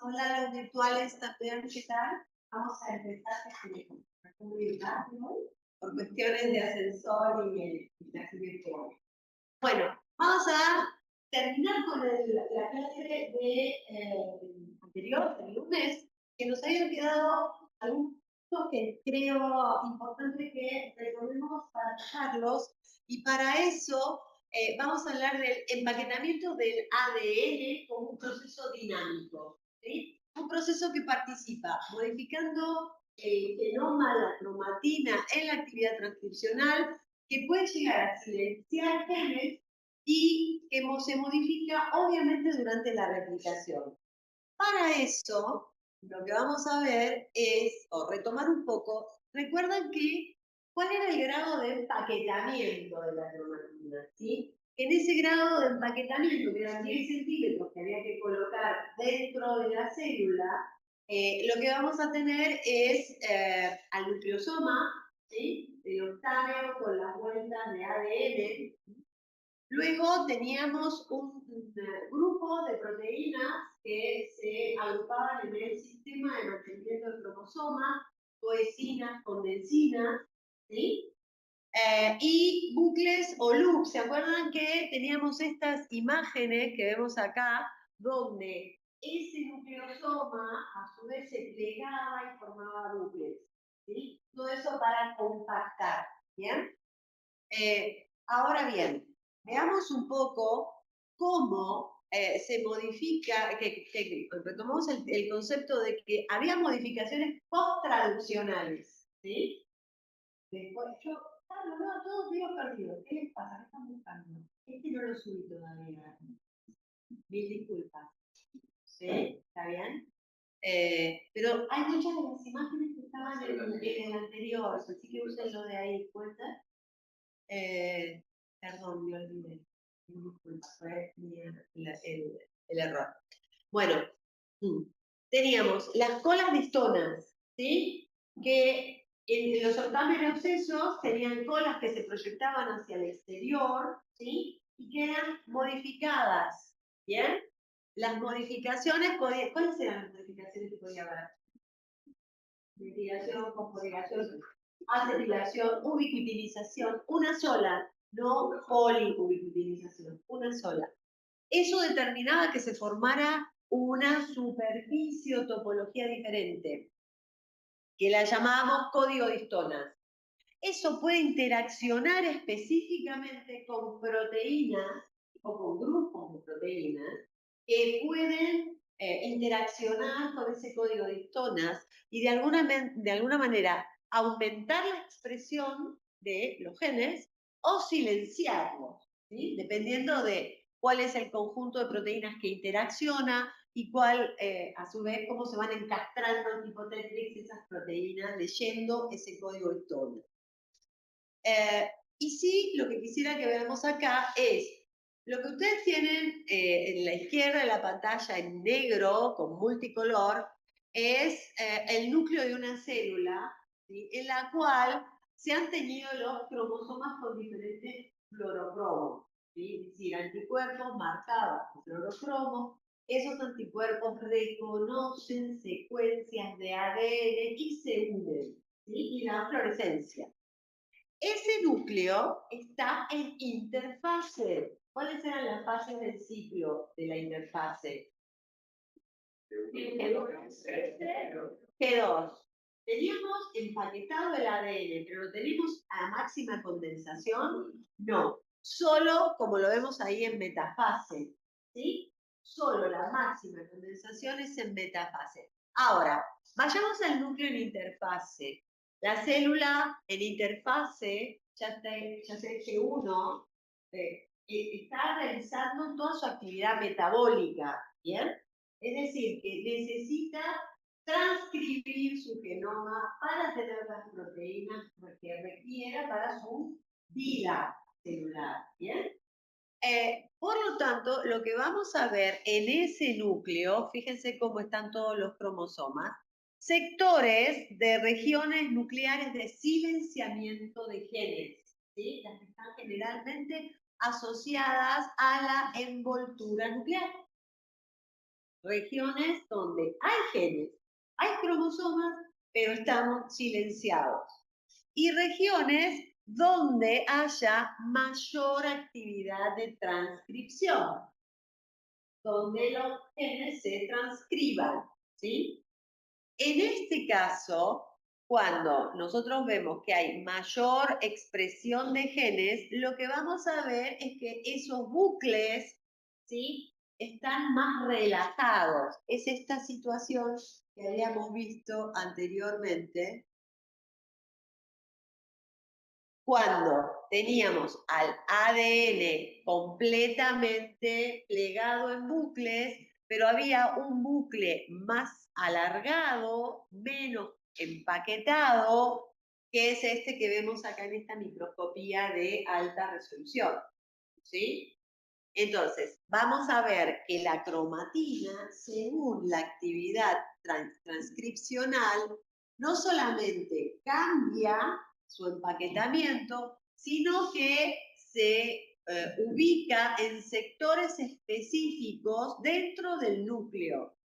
Hola, los virtuales también, ¿qué tal? Vamos a empezar muy rápido por cuestiones de ascensor y clase virtual. Bueno, vamos a terminar con la clase de anterior, del lunes, que nos habían quedado algunos puntos que creo importante que recordemos para trabajarlos, y para eso vamos a hablar del empaquetamiento del ADN como un proceso dinámico, ¿sí? Un proceso que participa modificando el genoma, la cromatina en la actividad transcripcional, que puede llegar a silenciar genes y que se modifica obviamente durante la replicación. Para eso, lo que vamos a ver es, o retomar un poco, recuerdan que cuál era el grado de empaquetamiento de la cromatina, ¿sí? En ese grado de empaquetamiento, que eran 10 centímetros que había que colocar dentro de la célula, lo que vamos a tener es al nucleosoma, ¿sí? El octávio con las vueltas de ADN. Luego teníamos un grupo de proteínas que se agrupaban en el sistema de mantenimiento del cromosoma, coesinas, condensinas, ¿sí? Y bucles o loops. ¿Se acuerdan que teníamos estas imágenes que vemos acá, donde ese nucleosoma a su vez se plegaba y formaba bucles, ¿sí? Todo eso para compactar, ¿bien? Ahora bien, veamos un poco cómo se modifica, que retomamos el concepto de que había modificaciones post-traduccionales, ¿sí? Después, no, todos digo perdido. ¿Qué les pasa? ¿Qué están buscando? Este no lo subí todavía. Mil disculpas. ¿Sí? ¿Está bien? Pero hay muchas de las imágenes que estaban en el anterior, así que úsenlo de ahí, ¿cuenta? Perdón, me olvidé. Disculpa, fue el error. Bueno, teníamos las colas distonas, ¿sí? Que en los certámenes esos tenían colas que se proyectaban hacia el exterior, ¿sí? Y que eran modificadas, ¿bien? Las modificaciones, ¿cuáles eran las modificaciones que podía haber? Metilación, fosforilación, acetilación, ubiquitinización, una sola, no poliubiquitinización, una sola. Eso determinaba que se formara una superficie o topología diferente, que la llamábamos código de histonas. Eso puede interaccionar específicamente con proteínas o con grupos de proteínas que pueden interaccionar con ese código de histonas y de alguna manera aumentar la expresión de los genes o silenciarlos, ¿sí? Dependiendo de cuál es el conjunto de proteínas que interacciona y cuál, a su vez, cómo se van encastrando en tipo Tetrix esas proteínas leyendo ese código de histonas. Y sí, lo que quisiera que veamos acá es lo que ustedes tienen en la izquierda de la pantalla en negro con multicolor, es el núcleo de una célula, ¿sí? En la cual se han teñido los cromosomas con diferentes fluorocromos, ¿sí? Es decir, anticuerpos marcados con fluorocromos. Esos anticuerpos reconocen secuencias de ADN y se unen, ¿sí? Y dan fluorescencia. Ese núcleo está en interfase. ¿Cuáles eran las fases del ciclo de la interfase? G2. ¿Teníamos empaquetado el ADN, pero lo tenemos a máxima condensación? No. Solo, como lo vemos ahí, en metafase. ¿Sí? Solo la máxima condensación es en metafase. Ahora, vayamos al núcleo en interfase. La célula en interfase, ya sé que uno está realizando toda su actividad metabólica, ¿bien? Es decir, que necesita transcribir su genoma para tener las proteínas que requiera para su vida celular, ¿bien? Por lo tanto, lo que vamos a ver en ese núcleo, fíjense cómo están todos los cromosomas, sectores de regiones nucleares de silenciamiento de genes, ¿sí? Las que están generalmente asociadas a la envoltura nuclear. Regiones donde hay genes, hay cromosomas, pero estamos silenciados. Y regiones donde haya mayor actividad de transcripción, donde los genes se transcriban, ¿sí? En este caso, cuando nosotros vemos que hay mayor expresión de genes, lo que vamos a ver es que esos bucles, ¿sí?, están más relajados. Es esta situación que habíamos visto anteriormente, cuando teníamos al ADN completamente plegado en bucles, pero había un bucle más alargado, menos empaquetado, que es este que vemos acá en esta microscopía de alta resolución, ¿sí? Entonces, vamos a ver que la cromatina, según la actividad transcripcional, no solamente cambia su empaquetamiento, sino que se ubica en sectores específicos dentro del núcleo.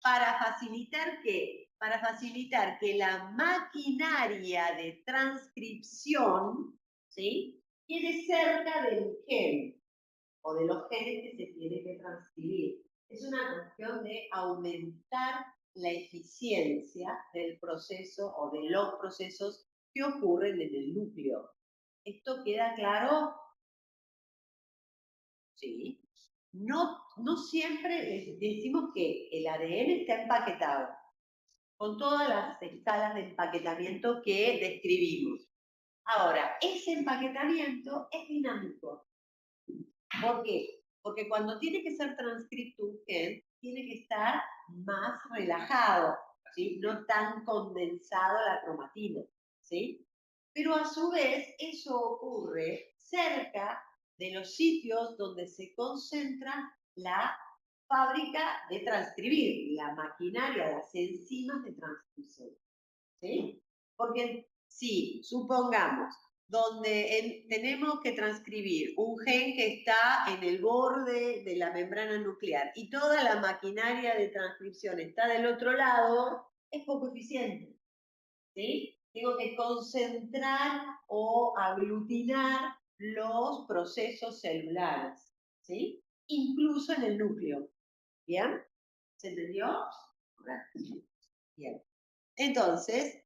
¿Para facilitar qué? Para facilitar que la maquinaria de transcripción, ¿sí?, quede cerca del gen o de los genes que se tienen que transcribir. Es una cuestión de aumentar la eficiencia del proceso o de los procesos que ocurren en el núcleo. ¿Esto queda claro? Sí. No siempre decimos que el ADN está empaquetado, con todas las escalas de empaquetamiento que describimos. Ahora, ese empaquetamiento es dinámico. ¿Por qué? Porque cuando tiene que ser transcripto un gen, tiene que estar más relajado, ¿sí?, no tan condensado la cromatina, ¿sí? Pero a su vez eso ocurre cerca de los sitios donde se concentra la fábrica de transcribir, la maquinaria, las enzimas de transcripción, ¿sí? Porque si, supongamos, donde tenemos que transcribir un gen que está en el borde de la membrana nuclear y toda la maquinaria de transcripción está del otro lado, es poco eficiente, ¿sí? Tengo que concentrar o aglutinar los procesos celulares, ¿sí?, incluso en el núcleo. ¿Bien? ¿Se entendió? Bien. Entonces,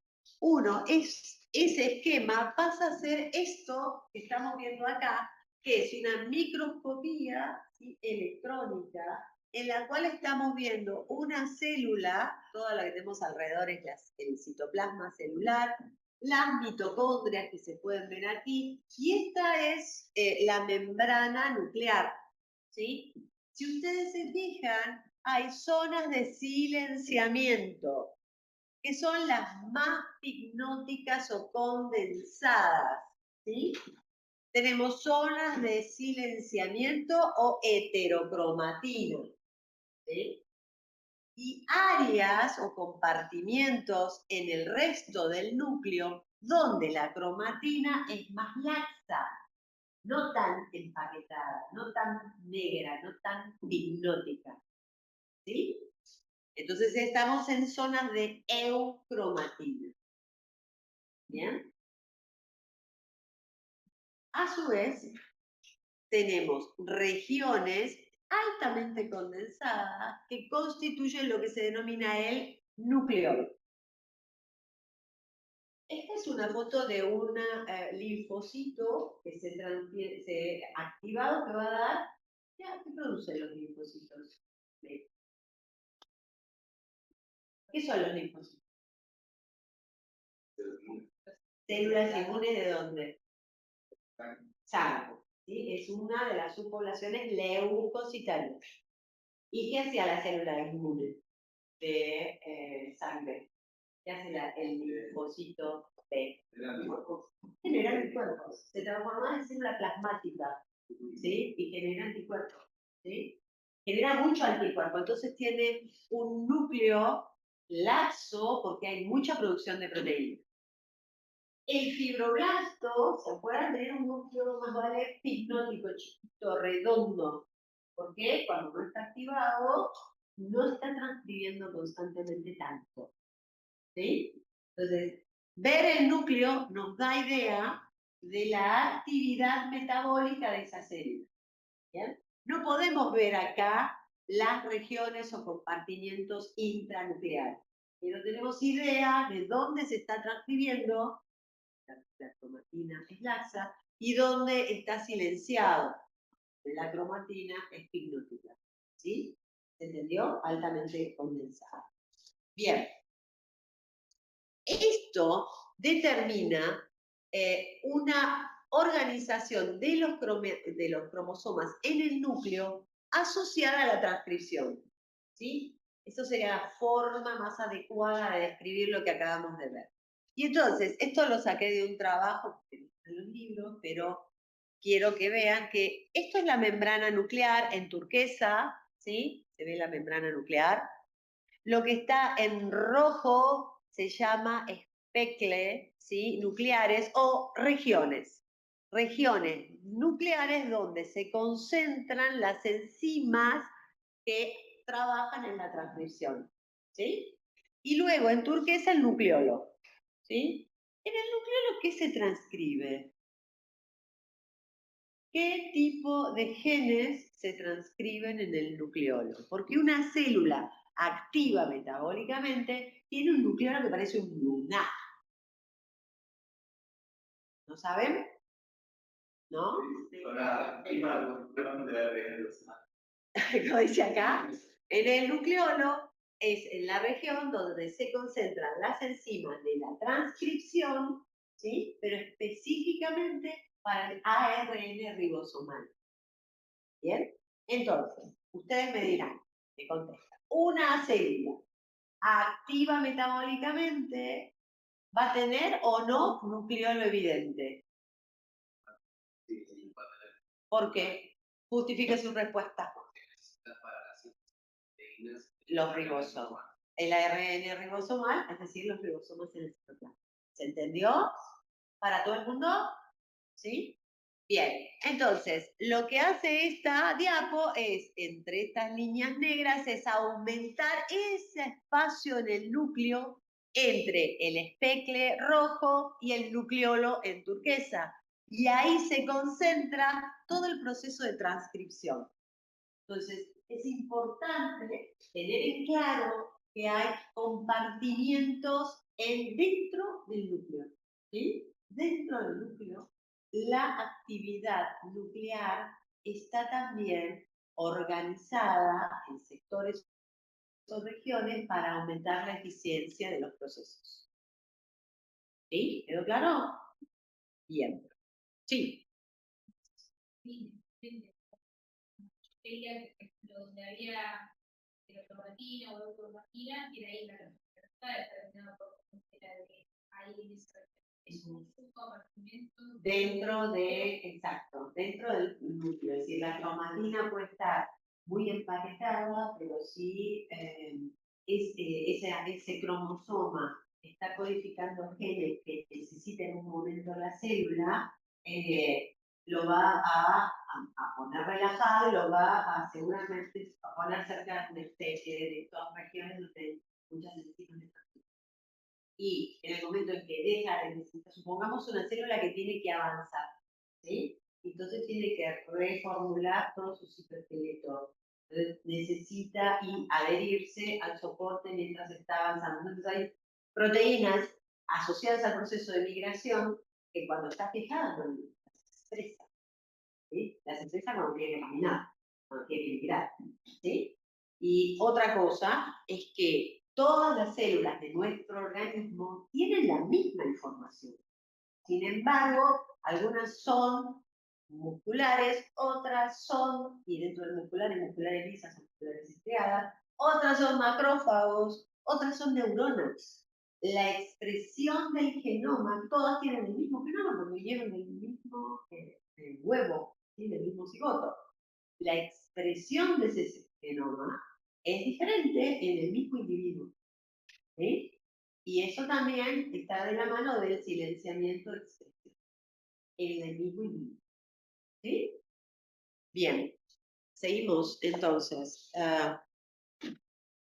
ese esquema pasa a ser esto que estamos viendo acá, que es una microscopía, ¿sí?, electrónica, en la cual estamos viendo una célula, toda la que tenemos alrededor es el citoplasma celular, las mitocondrias que se pueden ver aquí, y esta es la membrana nuclear, ¿sí? Si ustedes se fijan, hay zonas de silenciamiento, que son las más hipnóticas o condensadas, ¿sí? Tenemos zonas de silenciamiento o heterocromatina, ¿sí? Y áreas o compartimientos en el resto del núcleo donde la cromatina es más laxa, no tan empaquetada, no tan negra, no tan hipnótica, ¿sí? Entonces estamos en zonas de eucromatina. ¿Bien? A su vez, tenemos regiones altamente condensadas que constituyen lo que se denomina el núcleo. Esta es una foto de un linfocito que se activado, que va a dar. ¿Qué producen los linfocitos? ¿Qué son los linfocitos? Células inmunes, ¿de dónde? Sangre. ¿Sí? Es una de las subpoblaciones leucocitarias. ¿Y qué hacía la célula inmune de sangre? ¿Qué hace el linfocito B? Genera anticuerpos. Se transforma en célula plasmática, ¿sí? Y genera anticuerpos, ¿sí? Genera mucho anticuerpo. Entonces tiene un núcleo laxo porque hay mucha producción de proteínas. El fibroblasto, ¿se acuerdan? Tener un núcleo más vale hipnótico, chiquito, redondo. ¿Por qué? Cuando no está activado, no está transcribiendo constantemente tanto. ¿Sí? Entonces, ver el núcleo nos da idea de la actividad metabólica de esa célula. ¿Bien? No podemos ver acá las regiones o compartimientos intranucleares, pero tenemos idea de dónde se está transcribiendo la cromatina es laxa y dónde está silenciado. La cromatina es hipnótica. ¿Sí? ¿Se entendió? Altamente condensada. Bien. Esto determina una organización de los cromosomas en el núcleo asociada a la transcripción. ¿Sí? Eso sería la forma más adecuada de describir lo que acabamos de ver. Y entonces, esto lo saqué de un trabajo que no está en los libros, pero quiero que vean que esto es la membrana nuclear en turquesa, ¿sí? Se ve la membrana nuclear. Lo que está en rojo se llama especle, ¿sí? Nucleares o regiones. Regiones nucleares donde se concentran las enzimas que trabajan en la transcripción. ¿Sí? Y luego en turquesa el nucleolo. ¿Sí? En el nucleolo, ¿qué se transcribe? ¿Qué tipo de genes se transcriben en el nucleolo? Porque una célula activa metabólicamente tiene un nucleolo que parece un lunar. ¿No saben? ¿No? Como dice acá, en el nucleolo es en la región donde se concentran las enzimas de la transcripción, ¿sí? Pero específicamente para el ARN ribosomal. ¿Bien? Entonces, ustedes me dirán, me contestan, una célula activa metabólicamente va a tener o no nucleolo evidente. ¿Por qué? Justifique su respuesta. Los ribosomas. El ARN ribosomal, es decir, los ribosomas en el citoplasma. ¿Se entendió? ¿Para todo el mundo? ¿Sí? Bien, entonces, lo que hace esta diapo es, entre estas líneas negras, es aumentar ese espacio en el núcleo entre el especle rojo y el nucleolo en turquesa. Y ahí se concentra todo el proceso de transcripción. Entonces, es importante tener en claro que hay compartimientos dentro del núcleo. ¿Sí? Dentro del núcleo, la actividad nuclear está también organizada en sectores o regiones para aumentar la eficiencia de los procesos. ¿Sí? ¿Quedó claro? Bien. Sí. Donde había cromatina o cromatina, era ahí la está determinado por era de ahí en esa es un compartimento dentro de, exacto, dentro del núcleo. Es decir, la cromatina puede estar muy empaquetada, pero si ese cromosoma está codificando genes que necesita en un momento la célula, lo va a poner relajado y lo va a seguramente a poner cerca de todas regiones donde muchas enzimas de transcripción. Y en el momento en que deja de necesitar, supongamos una célula que tiene que avanzar, ¿sí? Entonces tiene que reformular todo su citoesqueleto. Entonces necesita adherirse al soporte mientras está avanzando. Entonces hay proteínas asociadas al proceso de migración que cuando está fijada no las expresa. ¿Sí? Las expresa cuando tiene que caminar, cuando tiene que migrar. ¿Sí? Y otra cosa es que todas las células de nuestro organismo tienen la misma información. Sin embargo, algunas son musculares, otras son, y dentro del muscular hay musculares lisas o musculares estriadas, otras son macrófagos, otras son neuronas. La expresión del genoma, todas tienen el mismo genoma porque vinieron del mismo huevo, ¿sí? Del mismo cigoto. La expresión de ese genoma es diferente en el mismo individuo. ¿Sí? Y eso también está de la mano del silenciamiento expresivo, el enemigo inhibido. ¿Sí? Bien, seguimos entonces.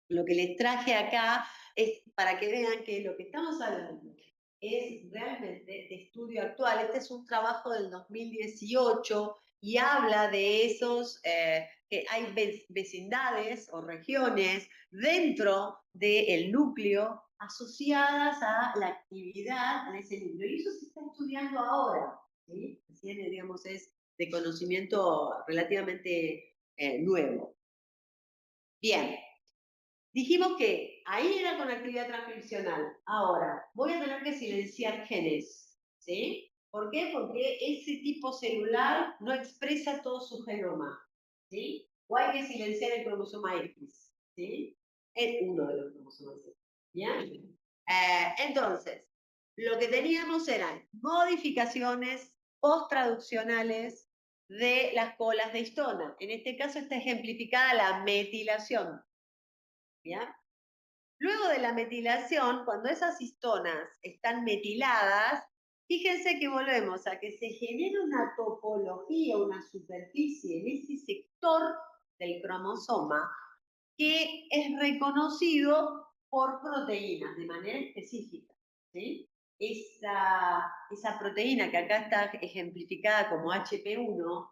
Lo que les traje acá es para que vean que lo que estamos hablando es realmente de estudio actual. Este es un trabajo del 2018 y habla de esos, que hay vecindades o regiones dentro del núcleo asociadas a la actividad de ese núcleo. Y eso se está estudiando ahora, ¿sí? Recién, digamos, es de conocimiento relativamente nuevo. Bien, dijimos que ahí era con actividad transcripcional. Ahora, voy a tener que silenciar genes, ¿sí? ¿Por qué? Porque ese tipo celular no expresa todo su genoma, ¿sí? O hay que silenciar el cromosoma X, ¿sí? Es uno de los cromosomas X, ¿bien? Entonces, lo que teníamos eran modificaciones post-traduccionales de las colas de histona. En este caso está ejemplificada la metilación. ¿Bien? Luego de la metilación, cuando esas histonas están metiladas, fíjense que volvemos a que se genera una topología, una superficie en ese sector del cromosoma que es reconocido por proteínas de manera específica. ¿Sí? Esa proteína que acá está ejemplificada como HP1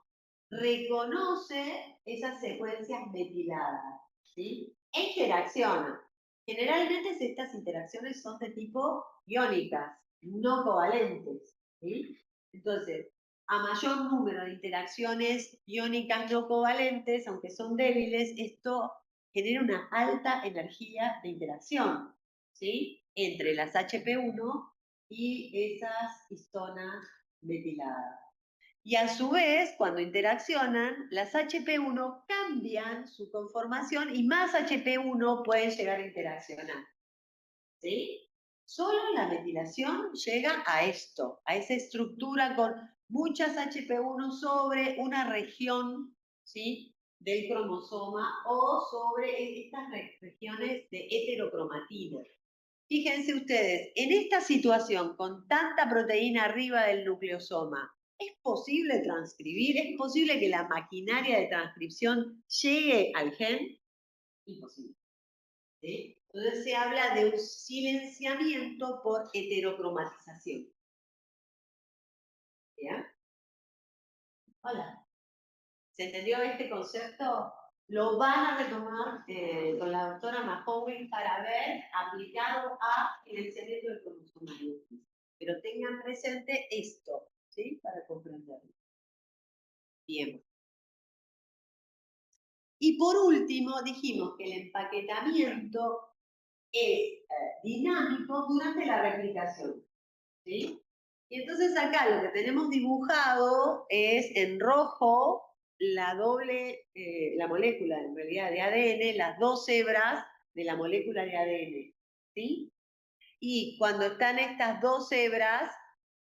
reconoce esas secuencias metiladas, ¿sí? E interacciona. Generalmente estas interacciones son de tipo iónicas, no covalentes, ¿sí? Entonces, a mayor número de interacciones iónicas no covalentes, aunque son débiles, esto genera una alta energía de interacción, ¿sí? Entre las HP1 y esas histonas metiladas. Y a su vez, cuando interaccionan, las HP1 cambian su conformación y más HP1 pueden llegar a interaccionar. ¿Sí? Solo la metilación llega a esto, a esa estructura con muchas HP1 sobre una región, ¿sí?, del cromosoma o sobre estas regiones de heterocromatina. Fíjense ustedes, en esta situación con tanta proteína arriba del nucleosoma, ¿es posible transcribir? ¿Es posible que la maquinaria de transcripción llegue al gen? Imposible. ¿Sí? Entonces se habla de un silenciamiento por heterocromatización. ¿Ya? Hola. ¿Se entendió este concepto? Lo van a retomar con la doctora Mahowin para ver aplicado a silenciamiento del cromosoma X. Pero tengan presente esto, ¿sí? Para comprenderlo. Bien. Y por último, dijimos que el empaquetamiento es dinámico durante la replicación, ¿sí? Y entonces acá lo que tenemos dibujado es en rojo la molécula en realidad de ADN, las dos hebras de la molécula de ADN, ¿sí? Y cuando están estas dos hebras,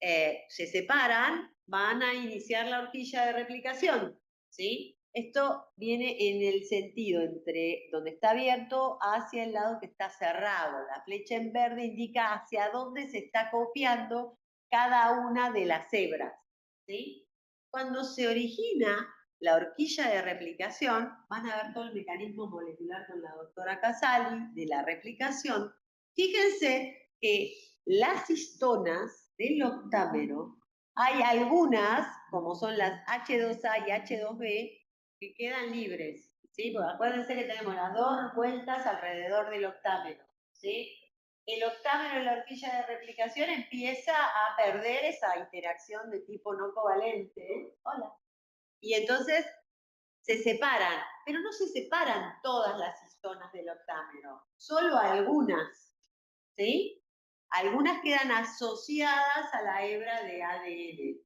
se separan, van a iniciar la horquilla de replicación, ¿sí? Esto viene en el sentido entre donde está abierto hacia el lado que está cerrado. La flecha en verde indica hacia dónde se está copiando cada una de las hebras, ¿sí? Cuando se origina la horquilla de replicación, van a ver todo el mecanismo molecular con la doctora Casali de la replicación. Fíjense que las histonas del octámero, hay algunas, como son las H2A y H2B, que quedan libres, ¿sí? Porque acuérdense que tenemos las dos vueltas alrededor del octámero, ¿sí? El octámero en la horquilla de replicación empieza a perder esa interacción de tipo no covalente. Hola. Y entonces se separan, pero no se separan todas las histonas del octámero, solo algunas, ¿sí? Algunas quedan asociadas a la hebra de ADN.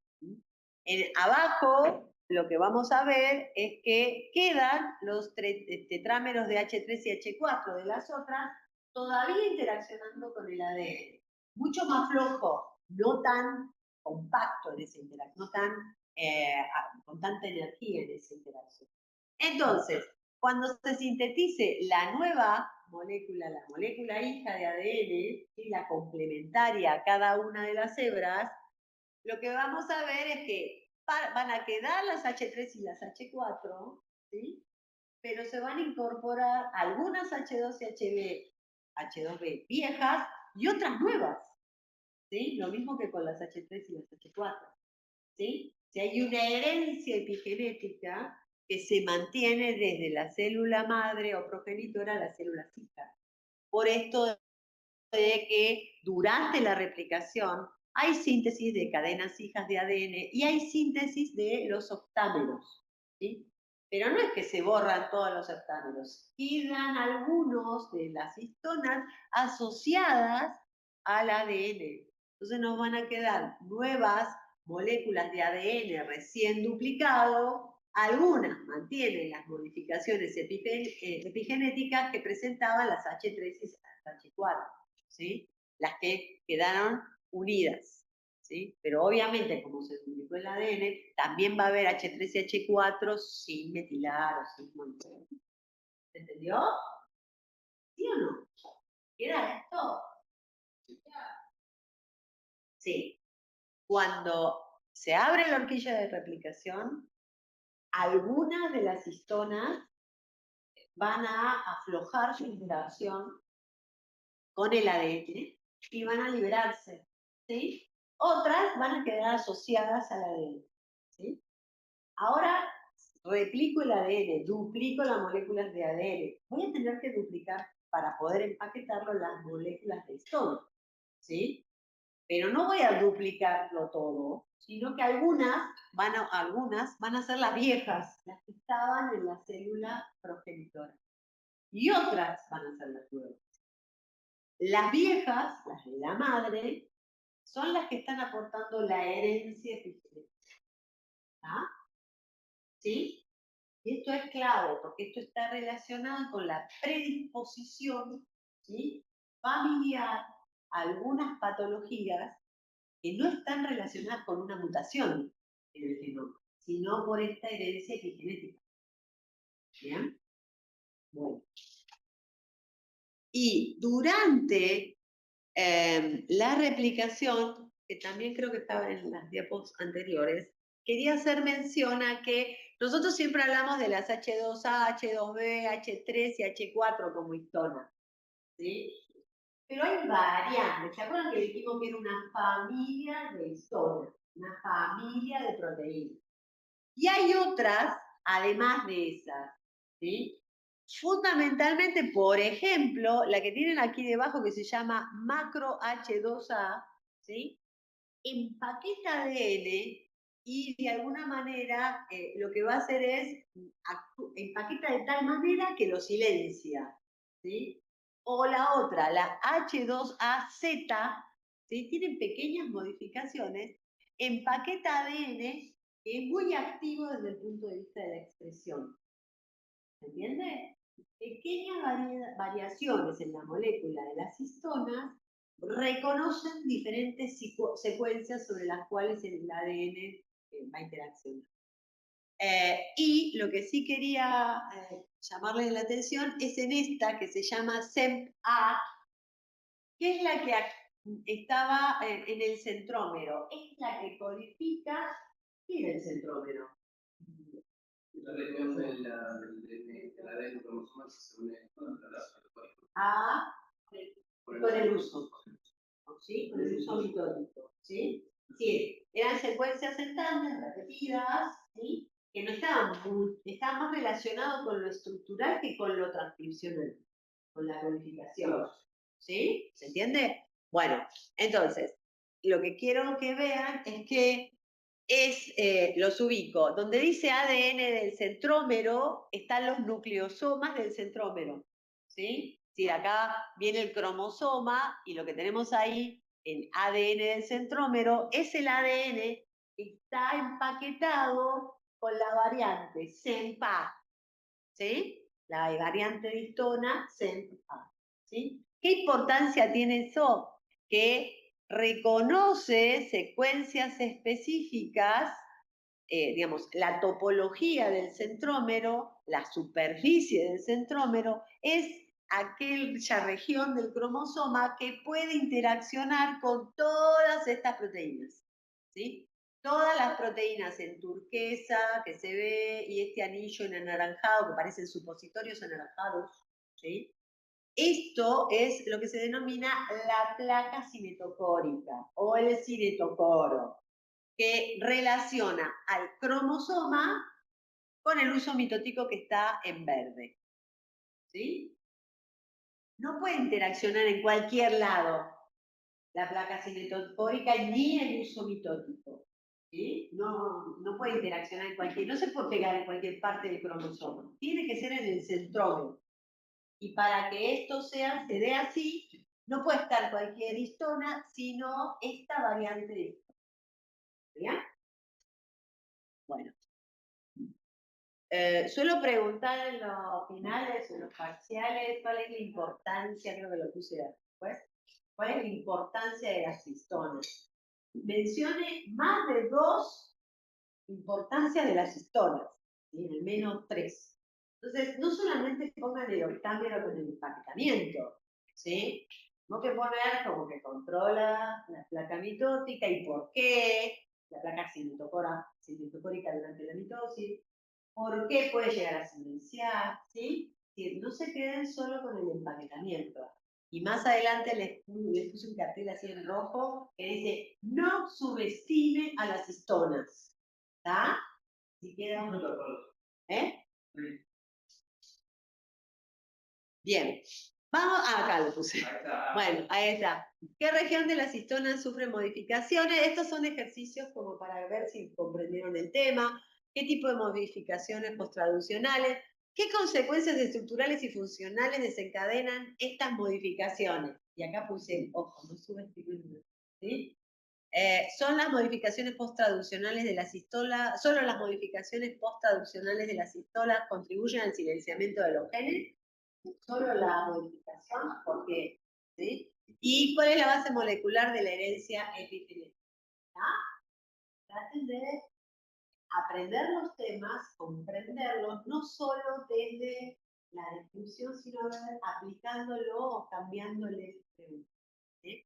Abajo, lo que vamos a ver es que quedan los tetrámeros de H3 y H4 de las otras todavía interaccionando con el ADN. Mucho más flojo, no tan compacto en esa interacción, no tan, con tanta energía en esa interacción. Entonces, Cuando se sintetice la nueva molécula, la molécula hija de ADN, y la complementaria a cada una de las hebras, lo que vamos a ver es que van a quedar las H3 y las H4, ¿sí? Pero se van a incorporar algunas H2 y H2B viejas y otras nuevas, ¿sí? Lo mismo que con las H3 y las H4, ¿sí? Si hay una herencia epigenética que se mantiene desde la célula madre o progenitora a la célula hija. Por esto de que durante la replicación hay síntesis de cadenas hijas de ADN y hay síntesis de los octámeros, ¿sí? Pero no es que se borran todos los octámeros, quedan algunos de las histonas asociadas al ADN. Entonces nos van a quedar nuevas moléculas de ADN recién duplicado, algunas mantienen las modificaciones epigenéticas que presentaban las H3 y las H4, ¿sí? Las que quedaron unidas, ¿sí? Pero obviamente, como se duplicó el ADN, también va a haber H3 y H4 sin metilar o sin montar. ¿Se entendió? ¿Sí o no? ¿Queda esto? Sí. Cuando se abre la horquilla de replicación, algunas de las histonas van a aflojar su interacción con el ADN y van a liberarse, ¿sí? Otras van a quedar asociadas al ADN, ¿sí? Ahora replico el ADN, duplico las moléculas de ADN. Voy a tener que duplicar para poder empaquetarlo las moléculas de histona, ¿sí? Pero no voy a duplicarlo todo, sino que algunas van a ser las viejas, las que estaban en la célula progenitora. Y otras van a ser las nuevas. Las viejas, las de la madre, son las que están aportando la herencia epigenética. ¿Ah? ¿Sí? Y esto es clave, porque esto está relacionado con la predisposición, ¿sí?, familiar a algunas patologías que no están relacionadas con una mutación en el genoma, sino por esta herencia epigenética. ¿Bien? Bueno. Y durante la replicación, que también creo que estaba en las diapos anteriores, quería hacer mención a que nosotros siempre hablamos de las H2A, H2B, H3 y H4 como histona, ¿sí? Pero hay variantes. ¿Se acuerdan que dijimos que era una familia de histonas, una familia de proteínas? Y hay otras, además de esas, ¿sí? Fundamentalmente, por ejemplo, la que tienen aquí debajo que se llama macro H2A, ¿sí? Empaqueta ADN y de alguna manera lo que va a hacer es empaqueta de tal manera que lo silencia, ¿sí? O la otra, la H2AZ, ¿sí?, tienen pequeñas modificaciones, empaqueta ADN que es muy activo desde el punto de vista de la expresión. ¿Se entiende? Pequeñas variaciones en la molécula de las histonas reconocen diferentes secuencias sobre las cuales el ADN va a interaccionar. Y lo que sí quería llamarles la atención es en esta que se llama SEMP-A, que es la que estaba en el centrómero. Es la que codifica. ¿Qué era el centrómero? La reconoce el ADN cromosoma si se une con el uso. ¿Sí? Con el uso mitótico, ¿sí? Sí, eran secuencias entantes, repetidas, ¿sí?, que no estaban más relacionados con lo estructural que con lo transcripcional, con la codificación, ¿sí? ¿Se entiende? Bueno, entonces, lo que quiero que vean es que los ubico. Donde dice ADN del centrómero, están los nucleosomas del centrómero, ¿sí? Si acá viene el cromosoma y lo que tenemos ahí en ADN del centrómero es el ADN que está empaquetado con la variante SEMPA, ¿sí? La variante de histona SEMPA, ¿sí? ¿Qué importancia tiene eso? Que reconoce secuencias específicas digamos, la topología del centrómero, la superficie del centrómero, es aquella región del cromosoma que puede interaccionar con todas estas proteínas, ¿sí? Todas las proteínas en turquesa que se ve y este anillo en anaranjado, que parecen supositorios anaranjados, ¿sí? Esto es lo que se denomina la placa cinetocórica o el cinetocoro, que relaciona al cromosoma con el uso mitótico que está en verde, ¿sí? No puede interaccionar en cualquier lado la placa cinetocórica ni el uso mitótico, ¿sí? No puede interaccionar en cualquier, no se puede pegar en cualquier parte del cromosoma, tiene que ser en el centrómero. Y para que esto se dé así, no puede estar cualquier histona, sino esta variante de histona. ¿Bien? Bueno. Suelo preguntar en los finales, en los parciales, cuál es la importancia, creo que lo puse después, cuál es la importancia de las histonas. Mencione más de 2 importancias de las histonas, ¿sí? Al menos 3. Entonces, no solamente pongan el octámero con el empaquetamiento, ¿sí? No que poner como que controla la placa mitótica y por qué, la placa cinetocórica durante la mitosis, por qué puede llegar a silenciar, ¿sí? Que no se queden solo con el empaquetamiento. Y más adelante les puse un cartel así en rojo que dice, no subestime a las histonas. ¿Está? Si queda... ¿Eh? Bien. Vamos, acá lo puse. Bueno, ahí está. ¿Qué región de las histonas sufre modificaciones? Estos son ejercicios como para ver si comprendieron el tema. ¿Qué tipo de modificaciones posttraducionales? ¿Qué consecuencias estructurales y funcionales desencadenan estas modificaciones? Y acá puse, ojo, no subestimen, ¿sí? Son las modificaciones posttraduccionales de las histolas, solo las modificaciones posttraduccionales de las histolas contribuyen al silenciamiento de los genes, solo la modificación, porque, ¿sí? ¿Y cuál es la base molecular de la herencia epigenética? Traten de aprender los temas, comprenderlos, no solo desde la descripción, sino aplicándolo o cambiándole preguntas, ¿sí?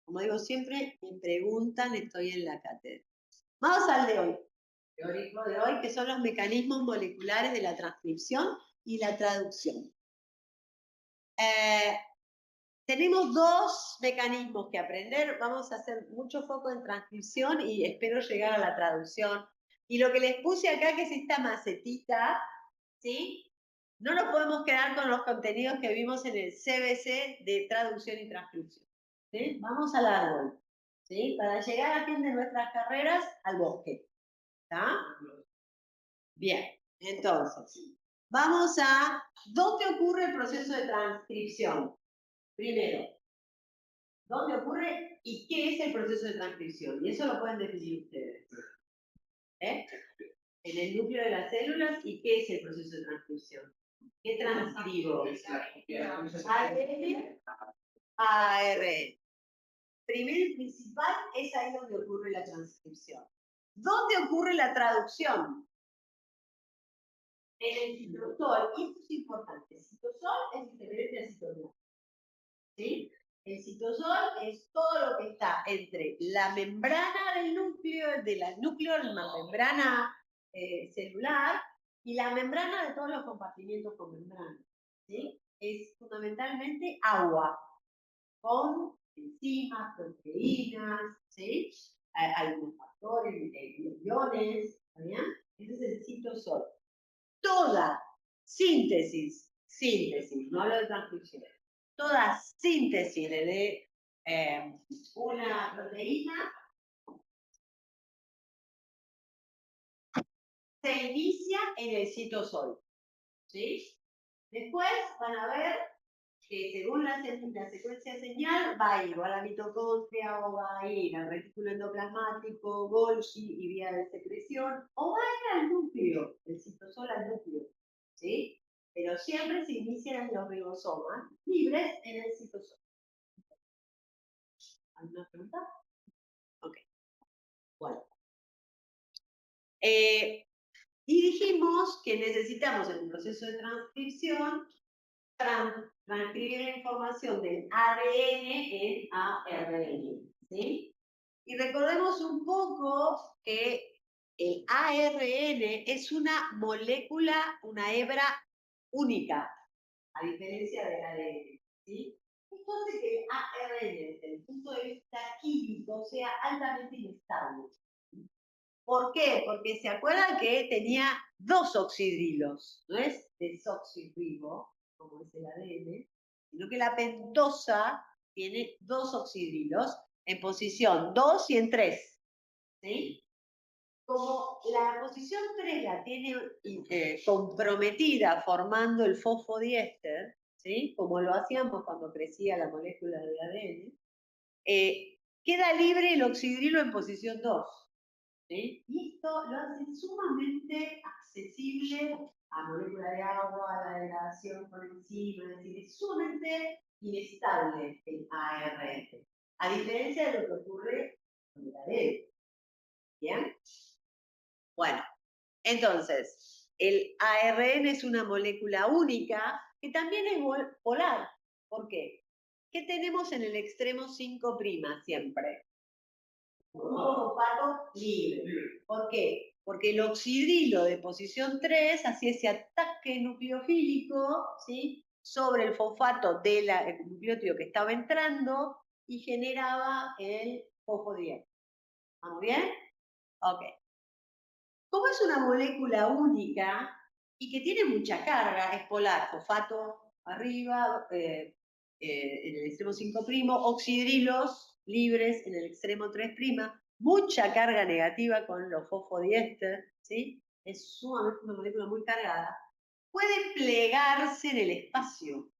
Como digo siempre, me preguntan, estoy en la cátedra. Vamos al de hoy, teórico de hoy, que son los mecanismos moleculares de la transcripción y la traducción. Tenemos 2 mecanismos que aprender, vamos a hacer mucho foco en transcripción y espero llegar a la traducción. Y lo que les puse acá, que es esta macetita, ¿sí? No nos podemos quedar con los contenidos que vimos en el CBC de traducción y transcripción, ¿sí? Vamos al árbol, ¿sí? Para llegar a fin de nuestras carreras, al bosque, ¿está? Bien, entonces, vamos a, ¿dónde ocurre el proceso de transcripción? Primero, ¿dónde ocurre y qué es el proceso de transcripción? Y eso lo pueden definir ustedes. ¿Eh? En el núcleo de las células, ¿y qué es el proceso de transcripción? ¿Qué transcribo? ADN, ARN. Primero y principal, es ahí donde ocurre la transcripción. ¿Dónde ocurre la traducción? En el citosol, y esto es importante, el citosol es diferente al citoplasma, ¿sí? El citosol es todo lo que está entre la membrana del núcleo, la membrana celular, y la membrana de todos los compartimientos con membrana, ¿sí? Es fundamentalmente agua, con enzimas, proteínas, ¿sí? Algunos factores, iones, ¿bien? Ese es el citosol. Toda síntesis, no hablo de transcripción, toda síntesis de una proteína se inicia en el citosol, ¿sí? Después van a ver que según la secuencia de señal va a ir o a la mitocondria o va a ir al retículo endoplasmático, Golgi y vía de secreción, o va a ir al núcleo, el citosol al núcleo, ¿sí? Pero siempre se inician los ribosomas libres en el citosol. ¿Alguna pregunta? Ok. Bueno. Y dijimos que necesitamos en un proceso de transcripción transcribir la información del ADN en ARN, ¿sí? Y recordemos un poco que el ARN es una molécula, una hebra única, a diferencia del ADN, ¿sí? Esto hace que el ARN, desde el punto de vista químico, sea altamente inestable. ¿Por qué? Porque se acuerdan que tenía dos oxidrilos, no es desoxirribo, como es el ADN, sino que la pentosa tiene dos oxidrilos en posición 2 y en 3, ¿sí? Como la posición 3 la tiene comprometida formando el fosfodiéster, ¿sí? Como lo hacíamos cuando crecía la molécula de ADN, queda libre el oxidrilo en posición 2. ¿Sí? Y esto lo hace sumamente accesible a moléculas de agua, a la degradación por encima, es decir, es sumamente inestable el ARN, a diferencia de lo que ocurre con el ADN. ¿Bien? Bueno, entonces, el ARN es una molécula única que también es polar. ¿Por qué? ¿Qué tenemos en el extremo 5' siempre? Un fosfato libre. ¿Por qué? Porque el oxidrilo de posición 3 hacía ese ataque nucleofílico, ¿sí?, sobre el fosfato del nucleótido que estaba entrando y generaba el fosfodiéster. ¿Vamos bien? Ok. Como es una molécula única y que tiene mucha carga, es polar, fosfato arriba, en el extremo 5', oxidrilos libres en el extremo 3', mucha carga negativa con los fosfodiéster, ¿sí? Es sumamente una molécula muy cargada. Puede plegarse en el espacio,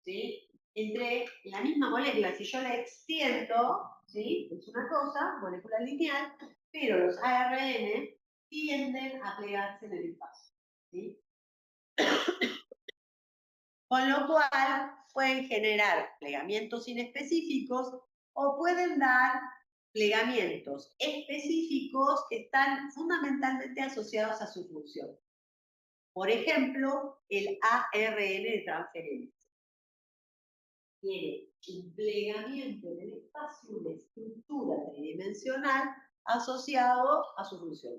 ¿sí? Entre la misma molécula, si yo la extiendo, ¿sí?, es una cosa, molécula lineal, pero los ARN tienden a plegarse en el espacio, ¿sí? Con lo cual pueden generar plegamientos inespecíficos o pueden dar plegamientos específicos que están fundamentalmente asociados a su función. Por ejemplo, el ARN de transferencia tiene un plegamiento en el espacio, una estructura tridimensional asociado a su función.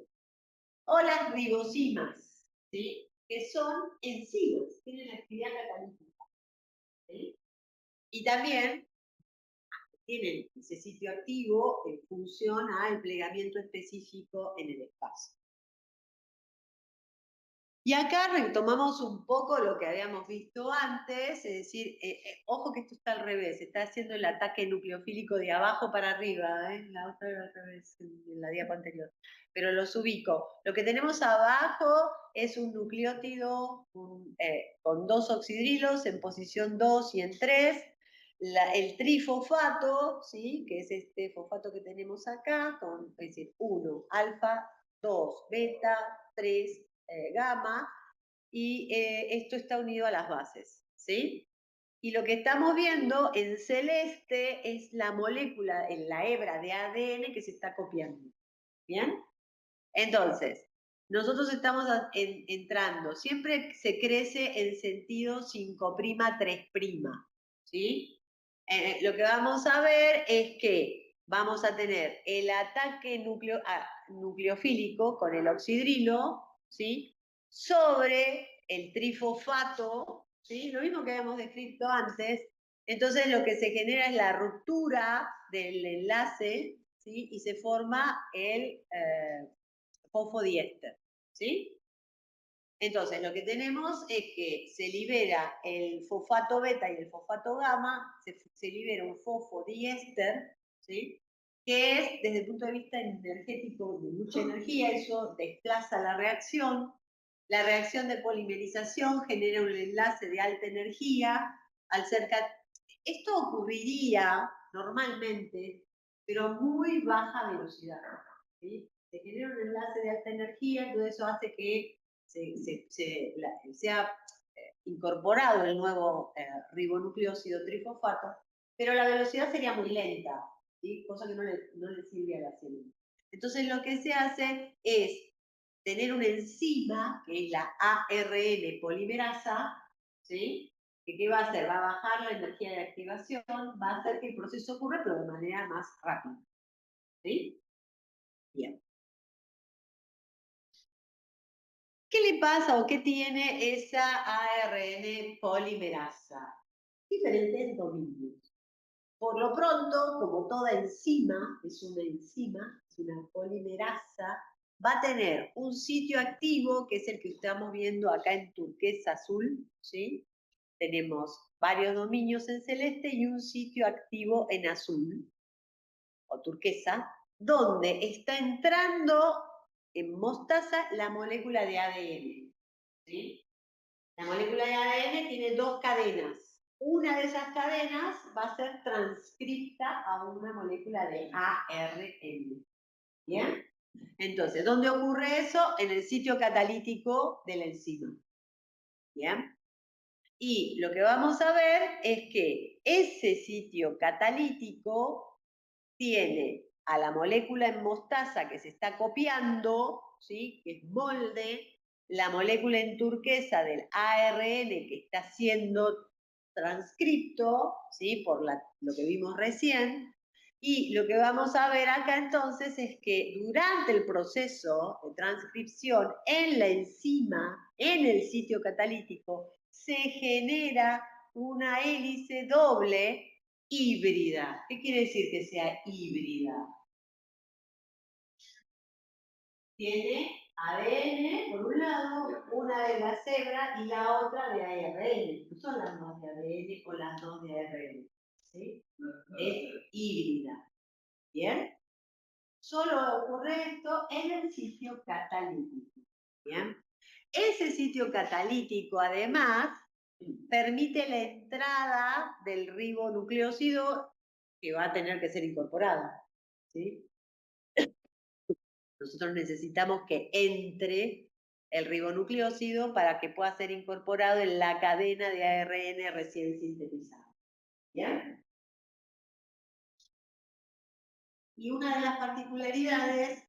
O las ribosimas, ¿sí?, que son enzimas, tienen actividad catalítica, ¿sí? Y también tienen ese sitio activo en función al plegamiento específico en el espacio. Y acá retomamos un poco lo que habíamos visto antes, es decir, ojo que esto está al revés, está haciendo el ataque nucleofílico de abajo para arriba, la otra era al revés, en la diapo anterior, pero los ubico. Lo que tenemos abajo es un nucleótido con dos oxidrilos en posición 2 y en 3, el trifosfato, ¿sí?, que es este fosfato que tenemos acá, es decir, 1 alfa, 2 beta, 3 gamma, y esto está unido a las bases, ¿sí? Y lo que estamos viendo en celeste es la molécula en la hebra de ADN que se está copiando, ¿bien? Entonces, nosotros estamos entrando, siempre se crece en sentido 5', 3', ¿sí? Lo que vamos a ver es que vamos a tener el ataque nucleofílico con el oxidrilo, ¿sí?, sobre el trifosfato, ¿sí?, lo mismo que habíamos descrito antes. Entonces lo que se genera es la ruptura del enlace, ¿sí?, y se forma el fosfodiéster, ¿sí? Entonces, lo que tenemos es que se libera el fosfato beta y el fosfato gamma, se libera un fosfodiéster, ¿sí?, que es, desde el punto de vista energético, de mucha energía, eso desplaza la reacción de polimerización genera un enlace de alta energía, esto ocurriría normalmente, pero a muy baja velocidad, ¿sí? Se genera un enlace de alta energía, todo eso hace que sea incorporado el nuevo ribonucleósido trifosfato, pero la velocidad sería muy lenta, ¿sí?, cosa que no le sirve a la célula. Entonces lo que se hace es tener una enzima, que es la ARN polimerasa, ¿sí? ¿Qué va a hacer? Va a bajar la energía de activación, va a hacer que el proceso ocurra, pero de manera más rápida. ¿Sí? Bien. ¿Qué le pasa o qué tiene esa ARN polimerasa? Diferentes dominios. Por lo pronto, como toda enzima, es una polimerasa, va a tener un sitio activo, que es el que estamos viendo acá en turquesa azul, ¿sí? Tenemos varios dominios en celeste y un sitio activo en azul, o turquesa, donde está entrando en mostaza la molécula de ADN, ¿sí? La molécula de ADN tiene dos cadenas. Una de esas cadenas va a ser transcripta a una molécula de ARN. ¿Bien? Entonces, ¿dónde ocurre eso? En el sitio catalítico de la enzima. ¿Bien? Y lo que vamos a ver es que ese sitio catalítico tiene a la molécula en mostaza que se está copiando, ¿sí? Que es molde, la molécula en turquesa del ARN que está siendo transcripto, ¿sí? Por lo que vimos recién. Y lo que vamos a ver acá entonces es que durante el proceso de transcripción en la enzima, en el sitio catalítico, se genera una hélice doble híbrida. ¿Qué quiere decir que sea híbrida? Tiene ADN por un lado, una de la cebra y la otra de ARN. No son las dos de ADN o las dos de ARN. ¿Sí? Es híbrida. ¿Bien? Solo ocurre esto en el sitio catalítico. ¿Bien? Ese sitio catalítico, además, permite la entrada del ribonucleósido que va a tener que ser incorporado. ¿Sí? Nosotros necesitamos que entre el ribonucleósido para que pueda ser incorporado en la cadena de ARN recién sintetizada. ¿Bien? Y una de las particularidades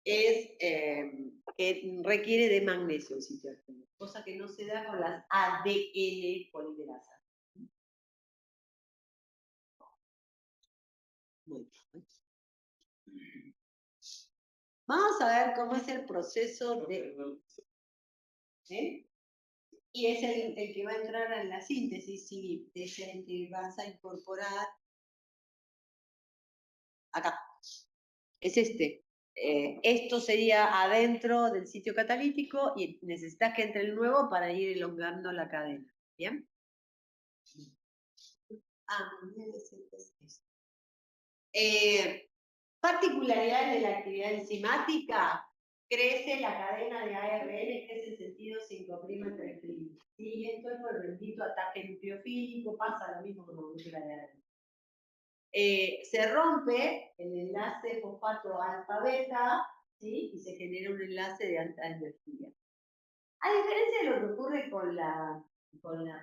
es que requiere de magnesio el sitio activo, cosa que no se da con las ADN polimerasas. Muy bien. Vamos a ver cómo es el proceso de... ¿sí? Y es el que va a entrar en la síntesis, sí, es el que vas a incorporar acá. Es este. Esto sería adentro del sitio catalítico y necesitas que entre el nuevo para ir elongando la cadena. ¿Bien? Particularidades de la actividad enzimática. Crece la cadena de ARN, crece en sentido 5' entre 3'. ¿Sí? Y esto es por el bendito ataque nucleofílico, pasa lo mismo con la molécula de ARN. Se rompe el enlace fosfato alfa-beta, ¿sí? Y se genera un enlace de alta energía. A diferencia de lo que ocurre con la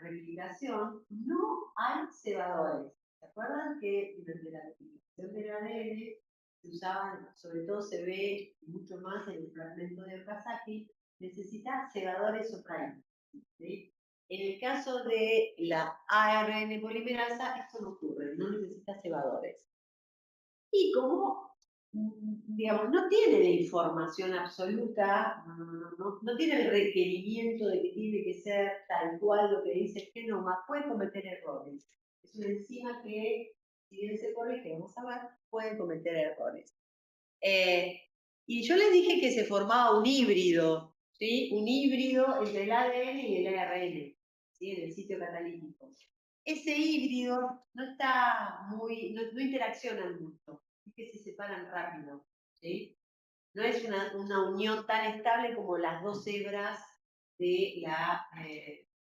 replicación, no hay cebadores. ¿Se acuerdan que durante la replicación del ADN se usaban, sobre todo se ve mucho más en el fragmento de Okazaki, necesita cebadores o primers, ¿sí? En el caso de la ARN polimerasa, esto no ocurre, no necesita cebadores. Y como, digamos, no tiene la información absoluta, no tiene el requerimiento de que tiene que ser tal cual lo que dice el genoma, puede cometer errores. Es una enzima que, si bien se corrige, vamos a ver, pueden cometer errores. Y yo les dije que se formaba un híbrido, ¿sí? Un híbrido entre el ADN y el ARN, ¿sí? En el sitio catalítico. Ese híbrido no está muy, no interaccionan mucho, es que se separan rápido, ¿sí? No es una unión tan estable como las dos hebras de la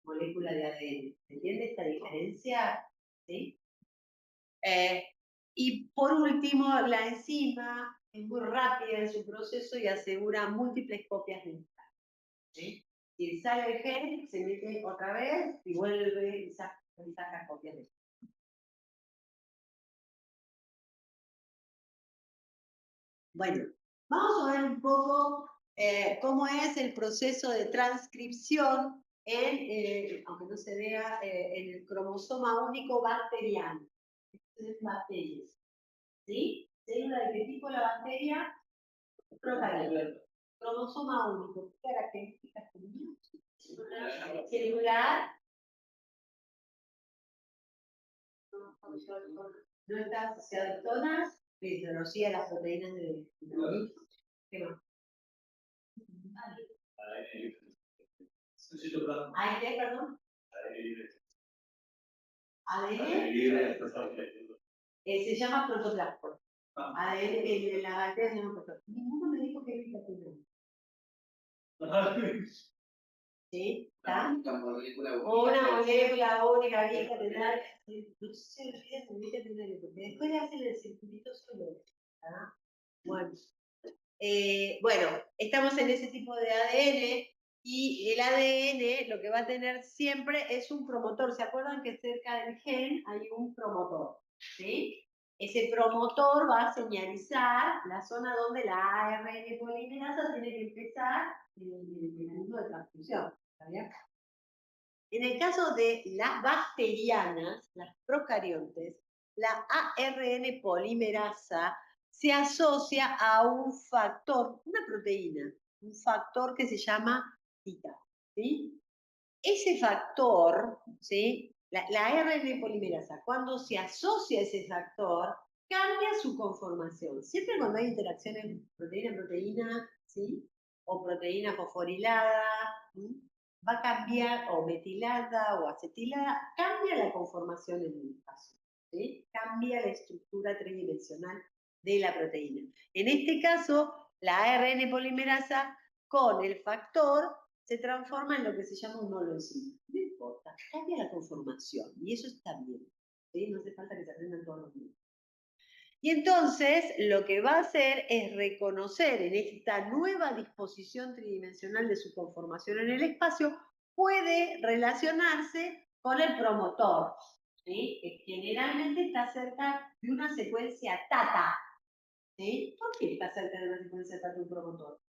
molécula de ADN. ¿Se entiende esta diferencia? ¿Sí? Y por último, la enzima es muy rápida en su proceso y asegura múltiples copias de instancia, ¿sí? Si sale el gen, se mete otra vez y vuelve y saca copias de instancia. Bueno, vamos a ver un poco cómo es el proceso de transcripción aunque no se vea, en el cromosoma único bacteriano. Esto es bacterias. ¿Sí? ¿Célula de qué tipo la bacteria? Procariota. Cromosoma único. ¿Qué características tenía? Celular. No está asociado a todas, fisiología de las proteínas de ¿qué más? ¿Hay qué, perdón? ADN. Se llama protoplasma. ADN en la bacteria se llama protoplasma. Ninguno me dijo que era ¿sí? ¿Está? Una molécula única, vieja, tener. No se olviden de vieja tener, porque después le hacen el circuitito solo. ¿Ah? Bueno. Bueno, estamos en ese tipo de ADN y el ADN lo que va a tener siempre es un promotor. ¿Se acuerdan que cerca del gen hay un promotor? ¿Sí? Ese promotor va a señalizar la zona donde la ARN polimerasa tiene que empezar el mecanismo de transcripción. ¿Está bien? En el caso de las bacterianas, las procariontes, la ARN polimerasa se asocia a un factor, una proteína, un factor que se llama tita. ¿Sí? Ese factor, ¿sí? La ARN polimerasa, cuando se asocia a ese factor, cambia su conformación. Siempre cuando hay interacciones proteína-proteína, ¿sí? O proteína fosforilada, ¿sí? Va a cambiar, o metilada o acetilada, cambia la conformación en el espacio, ¿sí? Cambia la estructura tridimensional de la proteína. En este caso, la ARN polimerasa con el factor se transforma en lo que se llama un holoenzima. No importa, cambia la conformación y eso está bien, ¿sí? No hace falta que se aprendan todos los días. Y entonces lo que va a hacer es reconocer en esta nueva disposición tridimensional de su conformación en el espacio, puede relacionarse con el promotor, ¿sí? Que generalmente está cerca de una secuencia tata. ¿Sí? ¿Por qué está cerca de una secuencia tata un promotor?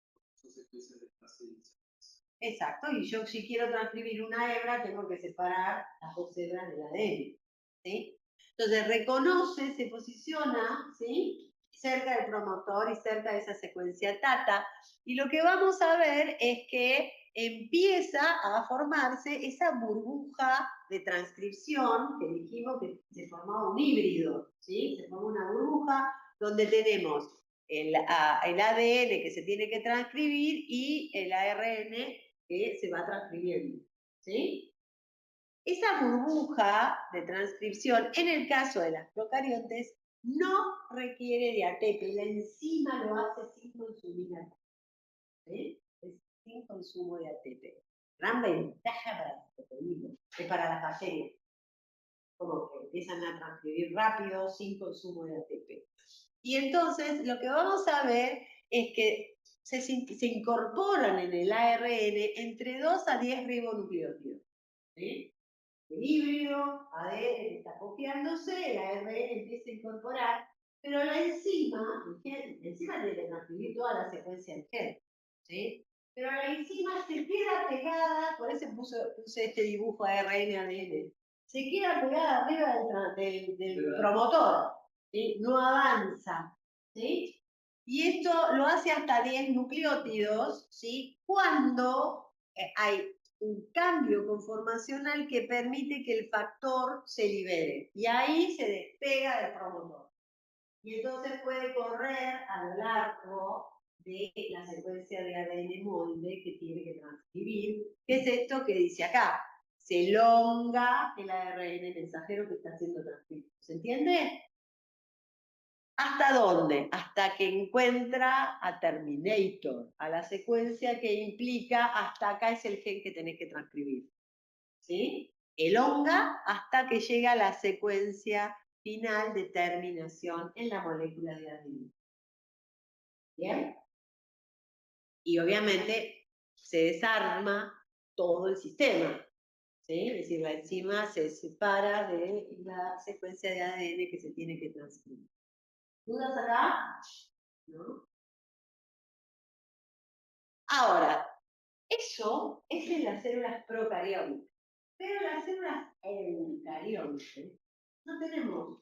Exacto, y yo si quiero transcribir una hebra, tengo que separar las dos hebras del ADN, ¿sí? Entonces reconoce, se posiciona, ¿sí? Cerca del promotor y cerca de esa secuencia tata, y lo que vamos a ver es que empieza a formarse esa burbuja de transcripción, que dijimos que se formaba un híbrido, ¿sí? Se forma una burbuja donde tenemos el ADN que se tiene que transcribir y el ARN que se va transcribiendo, ¿sí? Esa burbuja de transcripción, en el caso de las procariontes, no requiere de ATP, la enzima lo hace sin consumir ATP, ¿sí? Es sin consumo de ATP. Gran ventaja para las proteínas, es para las bacterias, como que empiezan a transcribir rápido sin consumo de ATP. Y entonces lo que vamos a ver es que se incorporan en el ARN entre 2 a 10 ribonucleótidos. ¿Sí? El híbrido, ADN está copiándose, el ARN empieza a incorporar, pero la enzima, tiene que transcribir toda la secuencia del gen, ¿sí? Pero la enzima se queda pegada, por eso puse este dibujo ARN-ADN, se queda pegada arriba del promotor, ¿sí? No avanza, ¿sí? Y esto lo hace hasta 10 nucleótidos, ¿sí? Cuando hay un cambio conformacional que permite que el factor se libere. Y ahí se despega del promotor. Y entonces puede correr a lo largo de la secuencia de ADN molde que tiene que transcribir. ¿Qué es esto que dice acá? Se elonga el ARN mensajero que está haciendo transcrito. ¿Se entiende? ¿Hasta dónde? Hasta que encuentra a Terminator, a la secuencia que implica hasta acá es el gen que tenés que transcribir. ¿Sí? Elonga hasta que llega a la secuencia final de terminación en la molécula de ADN. ¿Bien? Y obviamente se desarma todo el sistema. ¿Sí? Es decir, la enzima se separa de la secuencia de ADN que se tiene que transcribir. ¿Dudas acá? ¿No? Eso es en las células procarióticas. Pero en las células eucariontes no tenemos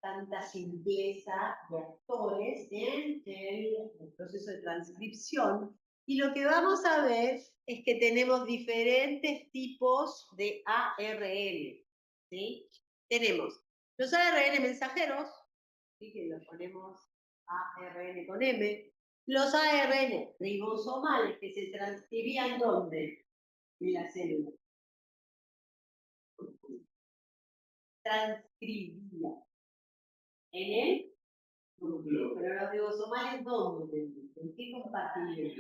tanta simpleza de actores en el proceso de transcripción. Y lo que vamos a ver es que tenemos diferentes tipos de ARN. ¿Sí? Tenemos los ARN mensajeros, ¿sí? Que los ponemos ARN con M, los ARN ribosomales que se transcribían ¿dónde? En la célula. Transcribía en el núcleo. Pero los ribosomales ¿dónde? ¿En qué compartimento?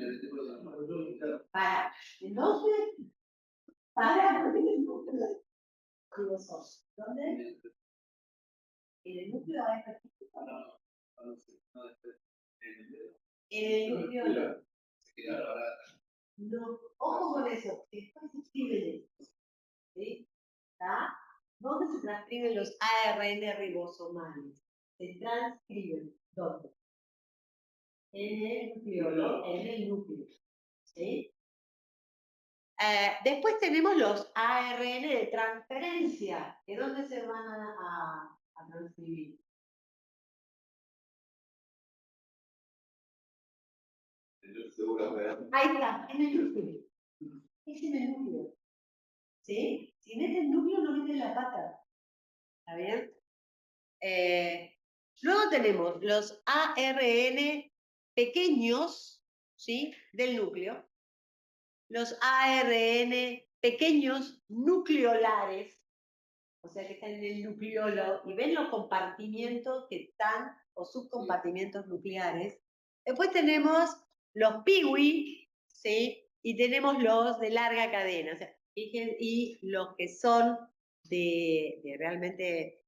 Para. Entonces, para el núcleo. ¿Dónde? En el núcleo hay en el núcleo. No, ojo con eso, después se escriben esto. ¿Sí? ¿Está? ¿Dónde se transcriben los ARN ribosomales? Se transcriben, ¿dónde? En el nucleolo, en el núcleo. ¿Sí? Después tenemos los ARN de transferencia. ¿De dónde se van a transcribir? Ahí está, en el núcleo. Es en el núcleo. ¿Sí? Si mete el núcleo, no mete la pata. ¿Está bien? Luego tenemos los ARN pequeños, ¿sí? Del núcleo. Los ARN pequeños nucleolares, o sea que están en el nucleolo, y ven los compartimientos que están, o subcompartimientos nucleares. Después tenemos los PIWI, ¿sí? Y tenemos los de larga cadena, o sea, y los que son de realmente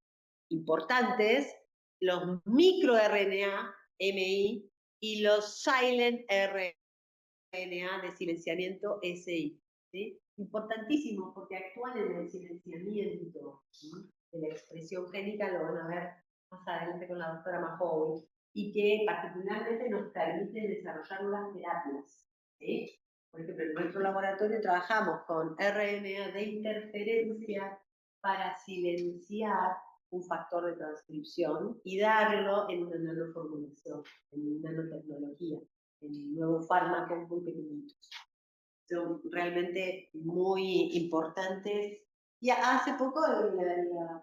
importantes, los microRNA, MI, y los silent RNA de silenciamiento SI. ¿Sí? Importantísimos porque actúan en el silenciamiento, ¿sí? De la expresión génica, lo van a ver más adelante con la doctora Mahoui, y que particularmente nos permite desarrollar nuevas terapias. ¿Sí? Por ejemplo, en nuestro laboratorio trabajamos con RNA de interferencia para silenciar un factor de transcripción y darlo en una nanoformulación, en nanotecnología, en nuevos fármacos muy pequeñitos. Son realmente muy importantes. Y hace poco,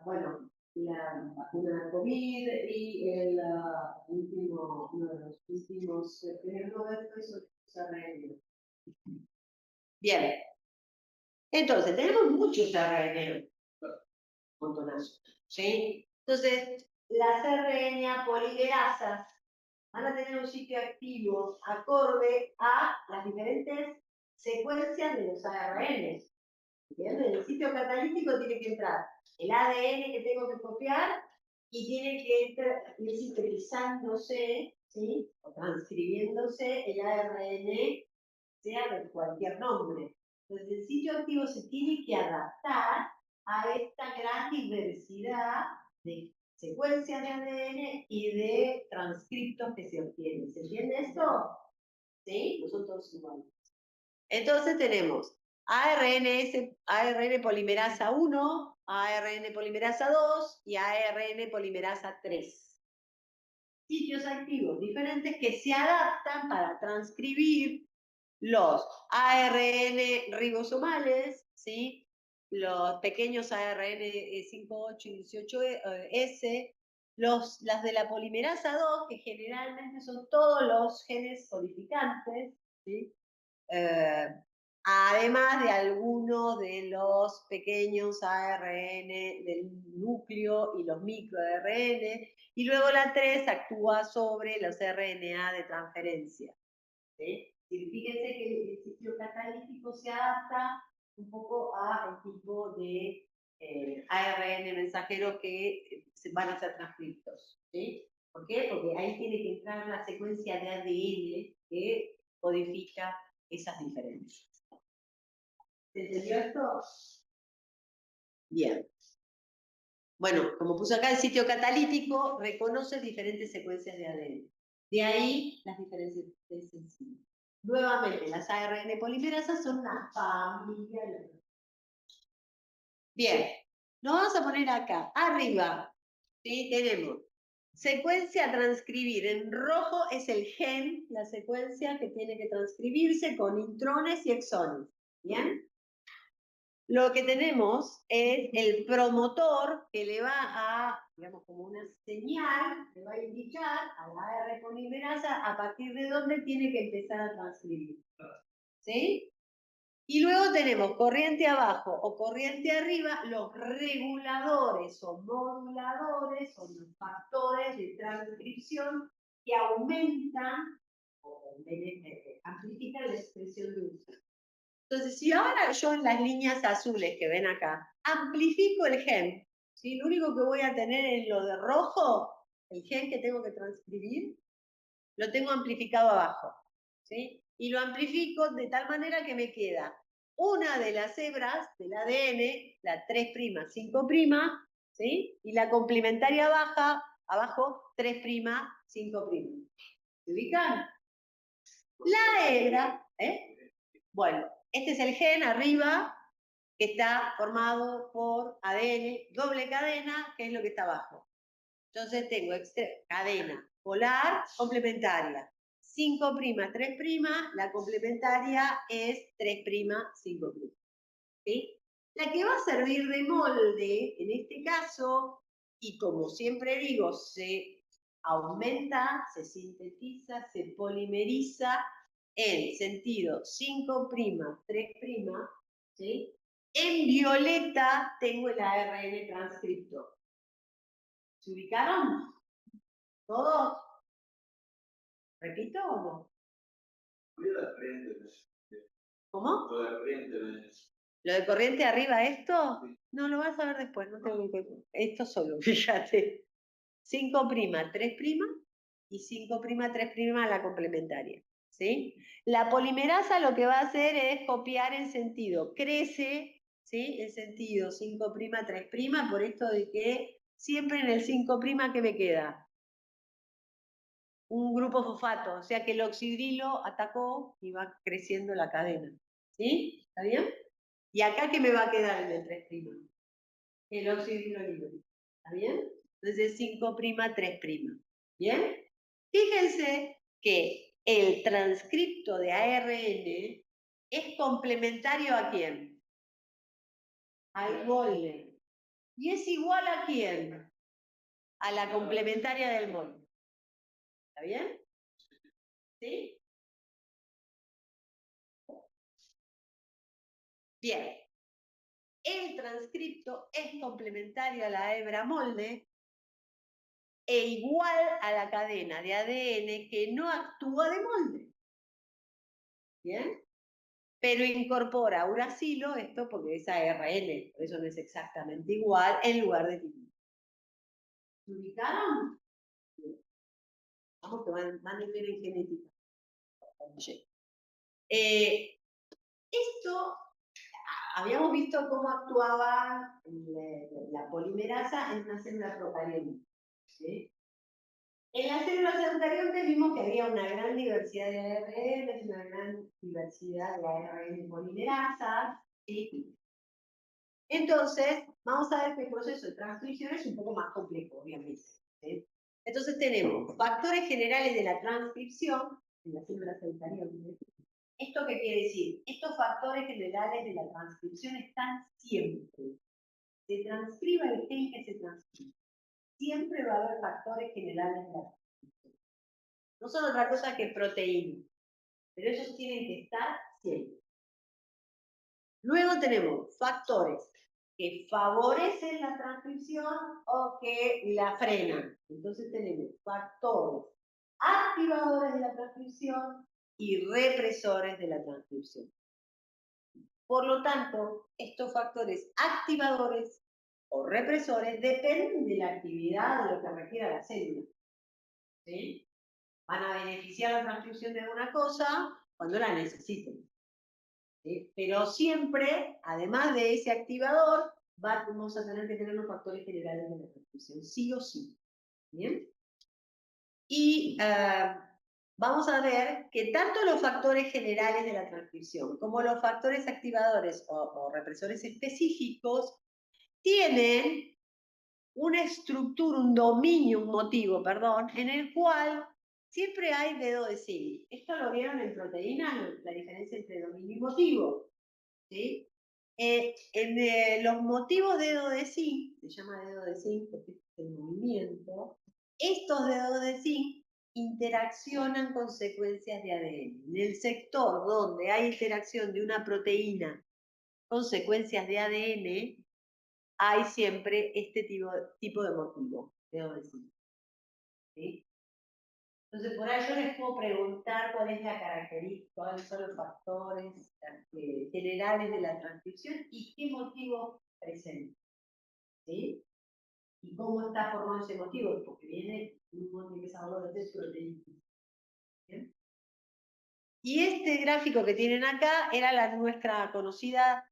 bueno, la vacuna de COVID y uno de los últimos premios Nobel fue sobre ARN. Bien. Entonces, tenemos muchos ARN. Montonazo. ¿Sí? Entonces, las RNA polimerasas van a tener un sitio activo acorde a las diferentes secuencias de los ARN. ¿Entienden? En el sitio catalítico tiene que entrar el ADN que tengo que copiar y tiene que ir sintetizándose, ¿sí? O transcribiéndose el ARN, sea de cualquier nombre. Entonces, el sitio activo se tiene que adaptar a esta gran diversidad de secuencias de ADN y de transcriptos que se obtienen. ¿Se entiende esto? ¿Sí? No son todos iguales. Entonces tenemos ARN polimerasa 1, ARN polimerasa 2 y ARN polimerasa 3. Sitios activos diferentes que se adaptan para transcribir los ARN ribosomales, ¿sí? Los pequeños ARN 5,8 y 18S, las de la polimerasa 2, que generalmente son todos los genes codificantes, ¿sí? Además de algunos de los pequeños ARN del núcleo y los microRN, y luego la 3 actúa sobre los RNA de transferencia. ¿Sí? Fíjense que el sitio catalítico se adapta un poco al tipo de ARN mensajero que van a ser transcriptos. ¿Sí? ¿Por qué? Porque ahí tiene que entrar la secuencia de ADN que codifica esas diferencias. ¿Se entendió esto? Bien. Bueno, como puse acá, el sitio catalítico reconoce diferentes secuencias de ADN. De ahí las diferencias de sensibilidad. Nuevamente, las ARN polimerasas son una familia de... Bien, nos vamos a poner acá, arriba, ¿sí? Tenemos secuencia a transcribir. En rojo es el gen, la secuencia que tiene que transcribirse con intrones y exones. ¿Bien? Lo que tenemos es el promotor que le va a, digamos, como una señal, le va a indicar a la AR polimerasa a partir de dónde tiene que empezar a transcribir. ¿Sí? Y luego tenemos corriente abajo o corriente arriba, los reguladores o moduladores, son los factores de transcripción que aumentan o amplifican la expresión de un gen. Entonces, si ahora yo en las líneas azules que ven acá, amplifico el gen, ¿sí? Lo único que voy a tener en lo de rojo, el gen que tengo que transcribir, lo tengo amplificado abajo, ¿sí? Y lo amplifico de tal manera que me queda una de las hebras del ADN, la 3', 5', ¿sí? Y la complementaria abajo, 3', 5'. ¿Se ubican? La hebra, bueno, este es el gen arriba, que está formado por ADN, doble cadena, que es lo que está abajo. Entonces tengo cadena polar complementaria. 5', 3', la complementaria es 3', 5'. ¿Sí? La que va a servir de molde, en este caso, y como siempre digo, se aumenta, se sintetiza, se polimeriza en sentido 5', 3', ¿sí? En violeta tengo el ARN transcriptor. ¿Se ubicaron? ¿Todos? ¿Repito o no? ¿Cómo? ¿Lo de corriente arriba esto? No, lo vas a ver después, no tengo que... Esto solo, fíjate. 5', 3', y 5', 3' a la complementaria. ¿Sí? La polimerasa lo que va a hacer es copiar en sentido. Crece, ¿sí? En sentido 5', 3', por esto de que siempre en el 5' que me queda un grupo fosfato, o sea que el oxidrilo atacó y va creciendo la cadena. ¿Sí? ¿Está bien? ¿Y acá qué me va a quedar en el 3'? El oxidrilo libre. ¿Está bien? Entonces 5', 3'. ¿Bien? Fíjense que el transcripto de ARN es complementario ¿a quién? Al molde. ¿Y es igual a quién? A la complementaria del molde. ¿Está bien? ¿Sí? Bien. El transcripto es complementario a la hebra molde e igual a la cadena de ADN que no actúa de molde. ¿Bien? Pero incorpora uracilo, esto porque es ARN, por eso no es exactamente igual, en lugar de timina. ¿Se ubicaron? Vamos que van a ver en genética. Esto, habíamos visto cómo actuaba la polimerasa en una célula procariótica. ¿Sí? En las células eucariontes vimos que había una gran diversidad de ARN, una gran diversidad de ARN polimerasas. ¿Sí? Entonces, vamos a ver que el proceso de transcripción es un poco más complejo, obviamente. ¿Sí? Entonces tenemos factores generales de la transcripción en las células eucariontes. ¿Esto qué quiere decir? Estos factores generales de la transcripción están siempre. Se transcriba el gen que se transcribe. Siempre va a haber factores generales de la transcripción. No son otra cosa que proteínas, pero ellos tienen que estar siempre. Luego tenemos factores que favorecen la transcripción o que la frenan. Entonces tenemos factores activadores de la transcripción y represores de la transcripción. Por lo tanto, estos factores activadores o represores dependen de la actividad de lo que requiera la célula. ¿Sí? Van a beneficiar la transcripción de alguna cosa cuando la necesiten. ¿Sí? Pero siempre, además de ese activador, vamos a tener que tener los factores generales de la transcripción, sí o sí. ¿Bien? Y vamos a ver que tanto los factores generales de la transcripción como los factores activadores o represores específicos tienen una estructura, un dominio, un motivo, perdón, en el cual siempre hay dedo de zinc. Esto lo vieron en proteínas, la diferencia entre dominio y motivo. ¿Sí? Los motivos dedo de zinc, se llama dedo de zinc porque es el movimiento, estos dedos de zinc interaccionan con secuencias de ADN. En el sector donde hay interacción de una proteína con secuencias de ADN, hay siempre este tipo de motivo, dedo de zinc. ¿Sí? Entonces, por ahí yo les puedo preguntar cuál es la característica, cuáles son los factores generales de la transcripción y qué motivo presenta. ¿Sí? ¿Y cómo está formado ese motivo? Porque viene un motivo que es algo de proteínas. ¿Bien? Y este gráfico que tienen acá era nuestra conocida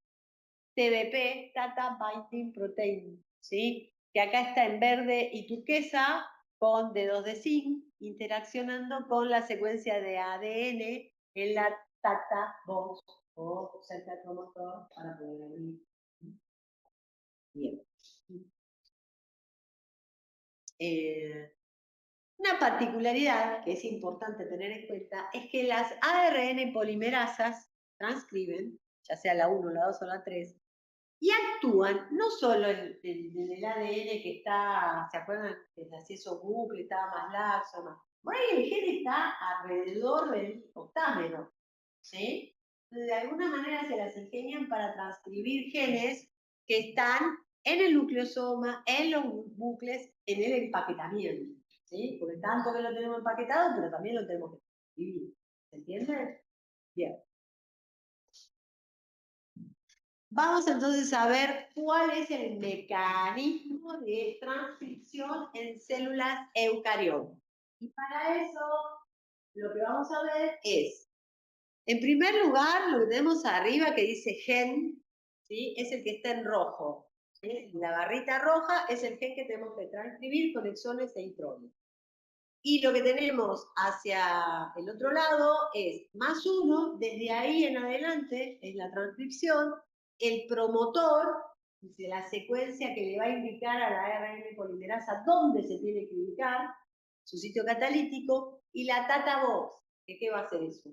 TBP, Tata Binding Protein, ¿sí? Que acá está en verde y turquesa, con dedos de zinc, interaccionando con la secuencia de ADN en la Tata Box o cerca del promotor para poder abrir. Bien. Una particularidad que es importante tener en cuenta es que las ARN polimerasas transcriben, ya sea la 1, la 2 o la 3, y actúan no solo en el ADN que está, ¿se acuerdan? Que el acceso bucle estaba más laxo, más. Por ahí el gen está alrededor del octámero, ¿sí? Entonces, de alguna manera se las ingenian para transcribir genes que están en el nucleosoma, en los bucles, en el empaquetamiento, ¿sí? Porque tanto que lo tenemos empaquetado, pero también lo tenemos que transcribir. ¿Se entiende? Bien. Vamos entonces a ver cuál es el mecanismo de transcripción en células eucariotas. Y para eso, lo que vamos a ver es, en primer lugar, lo que tenemos arriba que dice gen, ¿sí? Es el que está en rojo. ¿Sí? La barrita roja es el gen que tenemos que transcribir con exones e intrones. Y lo que tenemos hacia el otro lado es +1, desde ahí en adelante es la transcripción, el promotor, de la secuencia que le va a indicar a la ARN polimerasa dónde se tiene que ubicar, su sitio catalítico, y la Tata Box, que ¿qué va a hacer eso?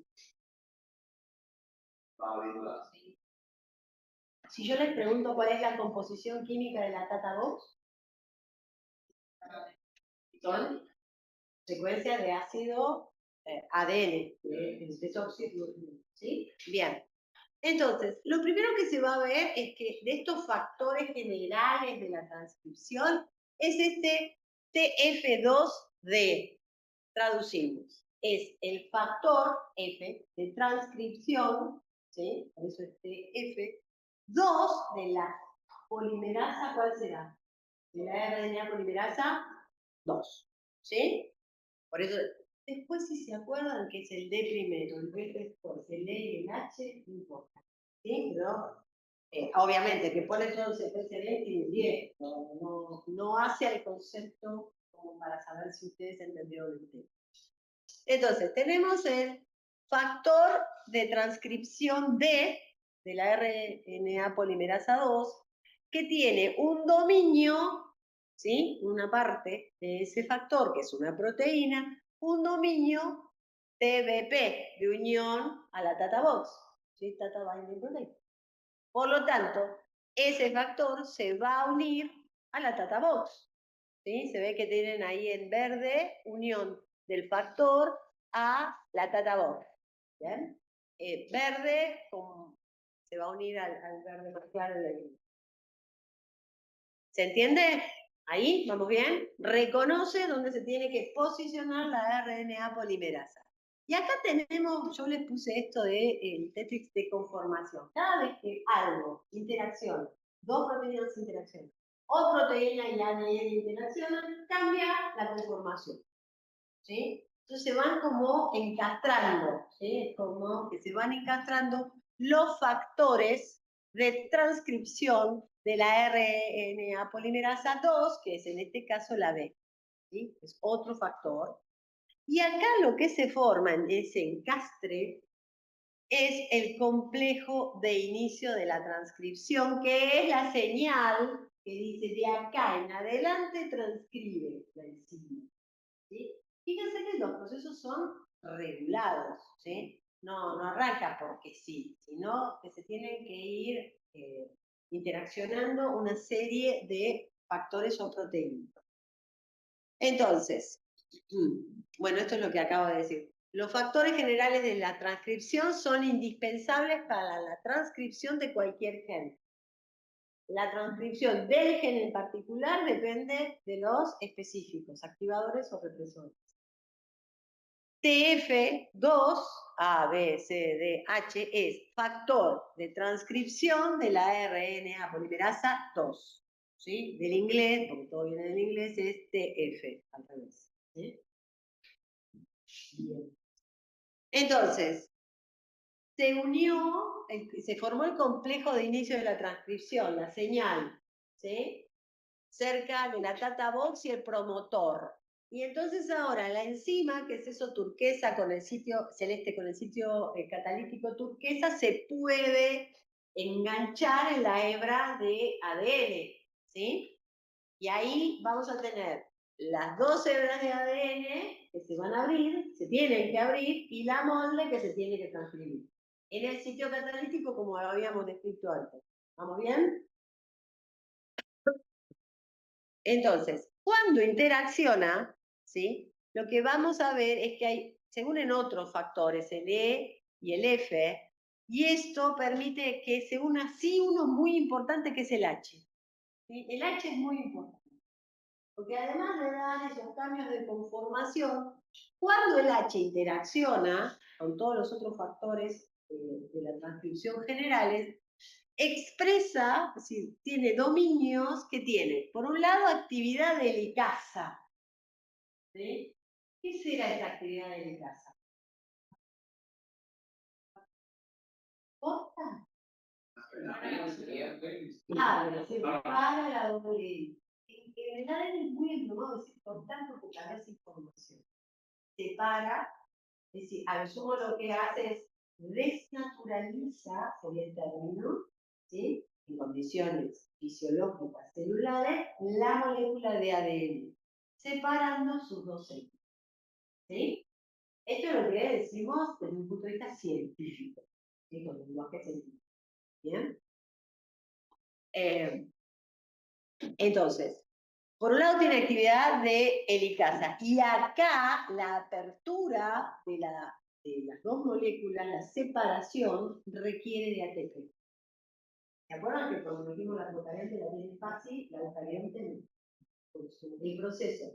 Si yo les pregunto cuál es la composición química de la Tata Box, son secuencias de ácido ADN, de desoxirribonucleico, ¿sí? Bien. Entonces, lo primero que se va a ver es que de estos factores generales de la transcripción es este TF2D. Traducimos. Es el factor F de transcripción, ¿sí? Por eso es TF2 de la polimerasa, ¿cuál será? De la RNA polimerasa 2, ¿sí? Por eso, después si se acuerdan que es el D primero, el B después, el E y el H, no importa, ¿sí? Pero, obviamente, que pone todo secuencia D tiene 10, no hace al concepto como para saber si ustedes entendieron el tema. Entonces, tenemos el factor de transcripción D de la RNA polimerasa 2, que tiene un dominio, ¿sí? Una parte de ese factor, que es una proteína, un dominio TBP, de unión a la Tata Box, ¿sí? Tata Binding Protein. Por lo tanto, ese factor se va a unir a la Tata Box, ¿sí? Se ve que tienen ahí en verde unión del factor a la Tata Box. ¿Bien? Verde se va a unir al verde más claro. ¿Se entiende? Ahí, ¿vamos bien? Reconoce dónde se tiene que posicionar la RNA polimerasa. Y acá tenemos, yo les puse esto de el Tetrix de conformación. Cada vez que algo, interacción, dos proteínas interaccionan, o proteína y ADN interaccionan, cambia la conformación. ¿Sí? Entonces se van como encastrando, ¿sí? Como que se van encastrando los factores de transcripción de la RNA polimerasa 2, que es en este caso la B, ¿sí? Es otro factor. Y acá lo que se forma en ese encastre es el complejo de inicio de la transcripción, que es la señal que dice de acá en adelante transcribe la enzima. ¿Sí? Fíjense que los procesos son regulados, ¿sí? No arranca porque sí, sino que se tienen que ir interaccionando una serie de factores o proteínas. Entonces, bueno, esto es lo que acabo de decir. Los factores generales de la transcripción son indispensables para la transcripción de cualquier gen. La transcripción del gen en particular depende de los específicos, activadores o represores. TF2, A, B, C, D, H es factor de transcripción de la RNA polimerasa 2. ¿Sí? Del inglés, porque todo viene del inglés, es TF, al revés. ¿Sí? Bien. Entonces, se formó el complejo de inicio de la transcripción, la señal, ¿sí? Cerca de la tata box y el promotor. Y entonces ahora la enzima, que es eso turquesa con el sitio celeste, con el sitio catalítico turquesa, se puede enganchar en la hebra de ADN, ¿sí? Y ahí vamos a tener las dos hebras de ADN que se van a abrir, se tienen que abrir, y la molde que se tiene que transcribir. En el sitio catalítico, como lo habíamos descrito antes. ¿Vamos bien? Entonces, cuando interacciona, ¿sí? Lo que vamos a ver es que hay, se unen otros factores, el E y el F, y esto permite que se una sí uno muy importante, que es el H. ¿Sí? El H es muy importante, porque además de dar esos cambios de conformación, cuando el H interacciona con todos los otros factores de la transcripción generales, expresa, es decir, tiene dominios que tiene, por un lado, actividad de helicasa. ¿Sí? ¿Qué será esta actividad de helicasa? ¿Posta? Claro, se para la doble. En realidad es muy emplumado decir cortar porque cargas información. Separa, es decir, al sumo lo que hace es desnaturaliza, sería el término, ¿sí? En condiciones fisiológicas celulares, la molécula de ADN, separando sus dos células. ¿Sí? Esto es lo que decimos desde un punto de vista científico, ¿sí? Con lenguaje científico. ¿Bien? Entonces, por un lado tiene actividad de helicasa, y acá la apertura de las dos moléculas, la separación, requiere de ATP. ¿Se acuerdan que cuando dijimos la procariante la tiene fácil, la eucariante no? El proceso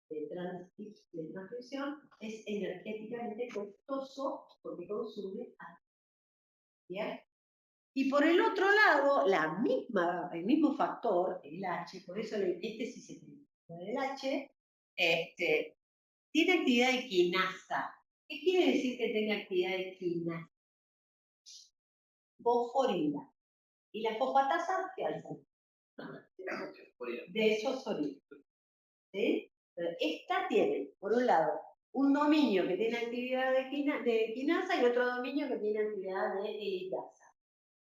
de transcripción es energéticamente costoso porque consume ATP. ¿Bien? Y por el otro lado, el mismo factor, el H, por eso este sí se tiene. El H tiene actividad de quinasa. ¿Qué quiere decir que tenga actividad de quinasa? Fosforila. ¿Y la fosfatasa qué hace? De fosforila. ¿Sí? Esta tiene, por un lado, un dominio que tiene actividad de quinasa y otro dominio que tiene actividad de helicasa.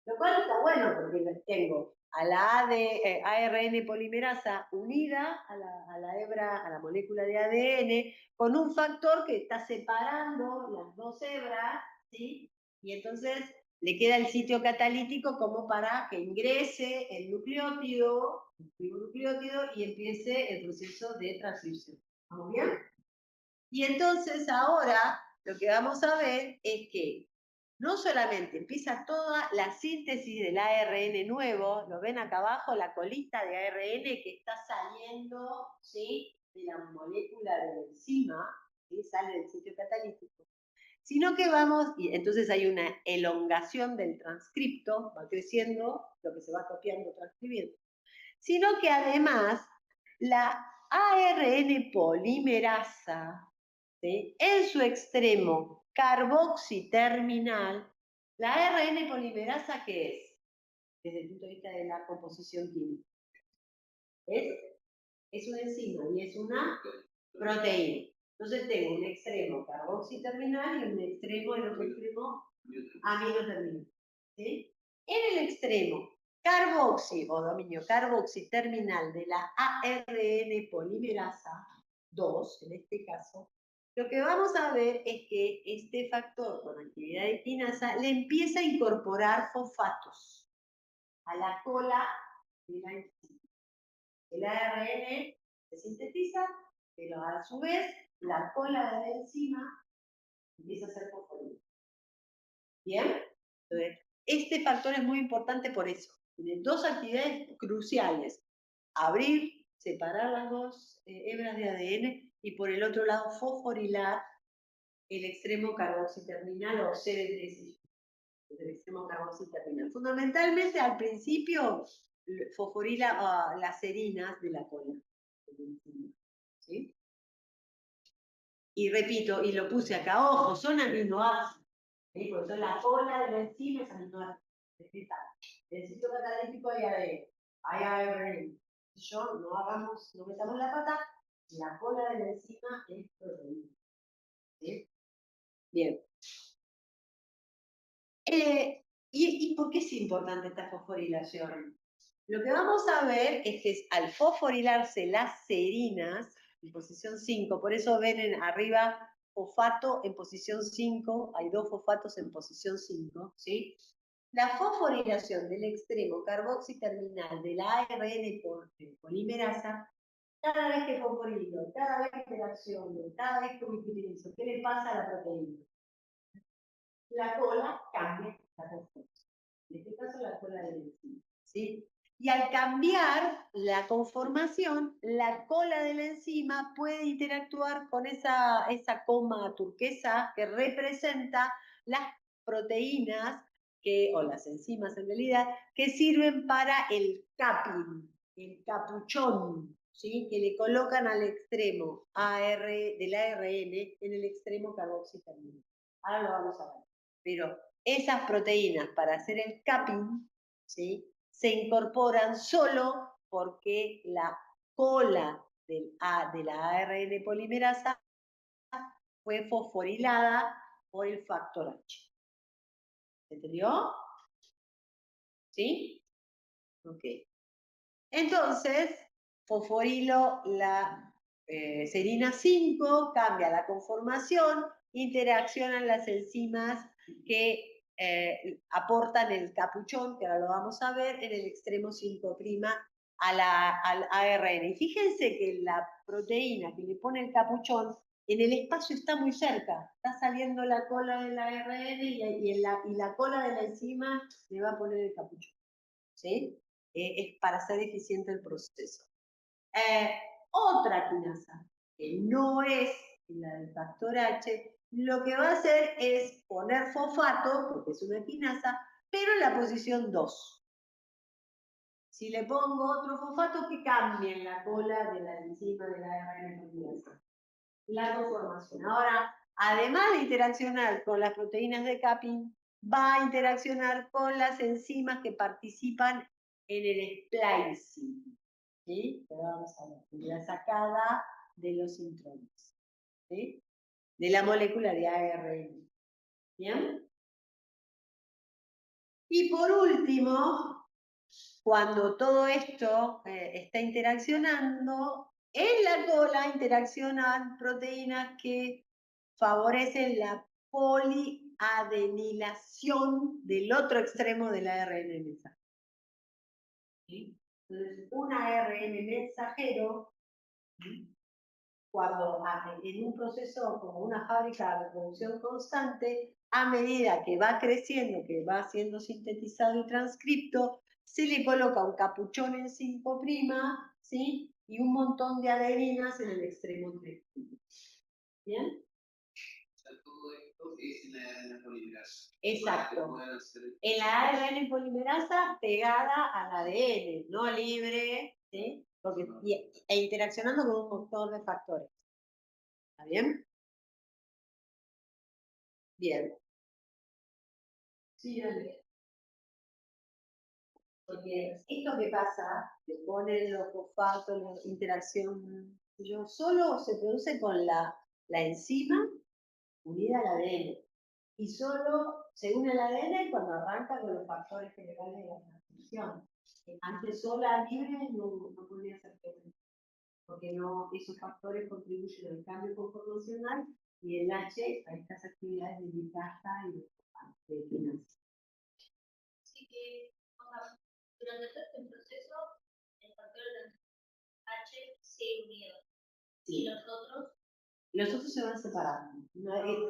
Lo cual está bueno porque tengo a la ARN polimerasa unida a la hebra, a la molécula de ADN, con un factor que está separando las dos hebras, ¿sí? Y entonces le queda el sitio catalítico como para que ingrese el nucleótido, y empiece el proceso de transcripción. ¿Vamos bien? Y entonces ahora lo que vamos a ver es que no solamente empieza toda la síntesis del ARN nuevo, lo ven acá abajo, la colita de ARN que está saliendo, ¿sí?, de la molécula de la enzima, ¿sí?, sale del sitio catalítico, sino que y entonces hay una elongación del transcripto, va creciendo, lo que se va copiando, transcribiendo, sino que además la ARN polimerasa, ¿sí?, en su extremo carboxiterminal, la ARN polimerasa, ¿qué es? Desde el punto de vista de la composición química. Es una enzima y es una proteína. Entonces tengo un extremo carboxiterminal y un extremo, el otro extremo amino terminal. ¿Sí? En el extremo carboxi o dominio carboxiterminal de la ARN polimerasa 2, en este caso, lo que vamos a ver es que este factor con actividad de quinasa le empieza a incorporar fosfatos a la cola de la enzima. El ARN se sintetiza, pero a su vez la cola de la enzima empieza a ser fosforila. ¿Bien? Entonces, este factor es muy importante por eso. Tiene dos actividades cruciales. Abrir, separar las dos hebras de ADN y por el otro lado fosforilar el extremo carboxiterminal o CD3, el extremo carboxiterminal. Fundamentalmente al principio fosforila las serinas de la cola. ¿Sí? Y repito, y lo puse acá, ojo, son aminoácidos. ¿Sí? Porque son la cola de la enzima es aminoácido. El sitio catalítico hay ADN, hay ARN. No metamos la pata, la cola de la enzima es proteína. ¿Sí? Bien. ¿Y por qué es importante esta fosforilación? Lo que vamos a ver es que al fosforilarse las serinas, en posición 5, por eso ven arriba fosfato en posición 5, hay dos fosfatos en posición 5, ¿sí? La fosforilación del extremo carboxiterminal de la ARN polimerasa, cada vez que fosforilo, cada vez que interacciono, cada vez que utilizo, ¿qué le pasa a la proteína? La cola cambia la conformación. En este caso, la cola de la enzima, ¿sí? Y al cambiar la conformación, la cola de la enzima puede interactuar con esa coma turquesa que representa las proteínas o las enzimas en realidad, que sirven para el capping, el capuchón, ¿sí? Que le colocan al extremo del ARN en el extremo carboxiterminal. Ahora lo vamos a ver. Pero esas proteínas para hacer el capping, ¿sí? Se incorporan solo porque la cola de la ARN polimerasa fue fosforilada por el factor H. ¿Se entendió? ¿Sí? Ok. Entonces, fosforilo la serina 5, cambia la conformación, interaccionan las enzimas que aportan el capuchón, que ahora lo vamos a ver, en el extremo 5' al ARN. Y fíjense que la proteína que le pone el capuchón en el espacio está muy cerca, está saliendo la cola del ARN y la cola de la enzima le va a poner el capuchón. ¿Sí? Es para hacer eficiente el proceso. Otra quinasa, que no es la del factor H, lo que va a hacer es poner fosfato, porque es una quinasa, pero en la posición 2. Si le pongo otro fosfato, que cambie en la cola de la enzima de la ARN quinasa. La conformación. Ahora, además de interaccionar con las proteínas de capping, va a interaccionar con las enzimas que participan en el splicing, ¿sí? Que vamos a ver, en la sacada de los intrones, ¿sí? De la molécula de ARN. ¿Bien? Y por último, cuando todo esto está interaccionando, en la cola interaccionan proteínas que favorecen la poliadenilación del otro extremo del ARN mensajero. ¿Sí? Entonces, un ARN mensajero, cuando en un proceso como una fábrica de reproducción constante, a medida que va creciendo, que va siendo sintetizado y transcripto, se le coloca un capuchón en 5', ¿sí? Y un montón de adeninas en el extremo 3'. ¿Bien? Todo esto es en la ARN polimerasa. Exacto. En la ARN polimerasa pegada al ADN, no libre, ¿sí? Porque, e interaccionando con un montón de factores. ¿Está bien? Bien. Sí, dale. Porque esto que pasa, que ponen los fosfatos, la interacción, solo se produce con la la enzima unida al ADN. Y solo se une al ADN cuando arranca con los factores generales de la transcripción. Antes sola, libre, no podría ser presente, porque no, esos factores contribuyen al cambio conformacional y el H a estas actividades de mitasa y de finanzas. Así que, durante todo este proceso, el factor de H sigue unido. Sí. Y los otros se van separando.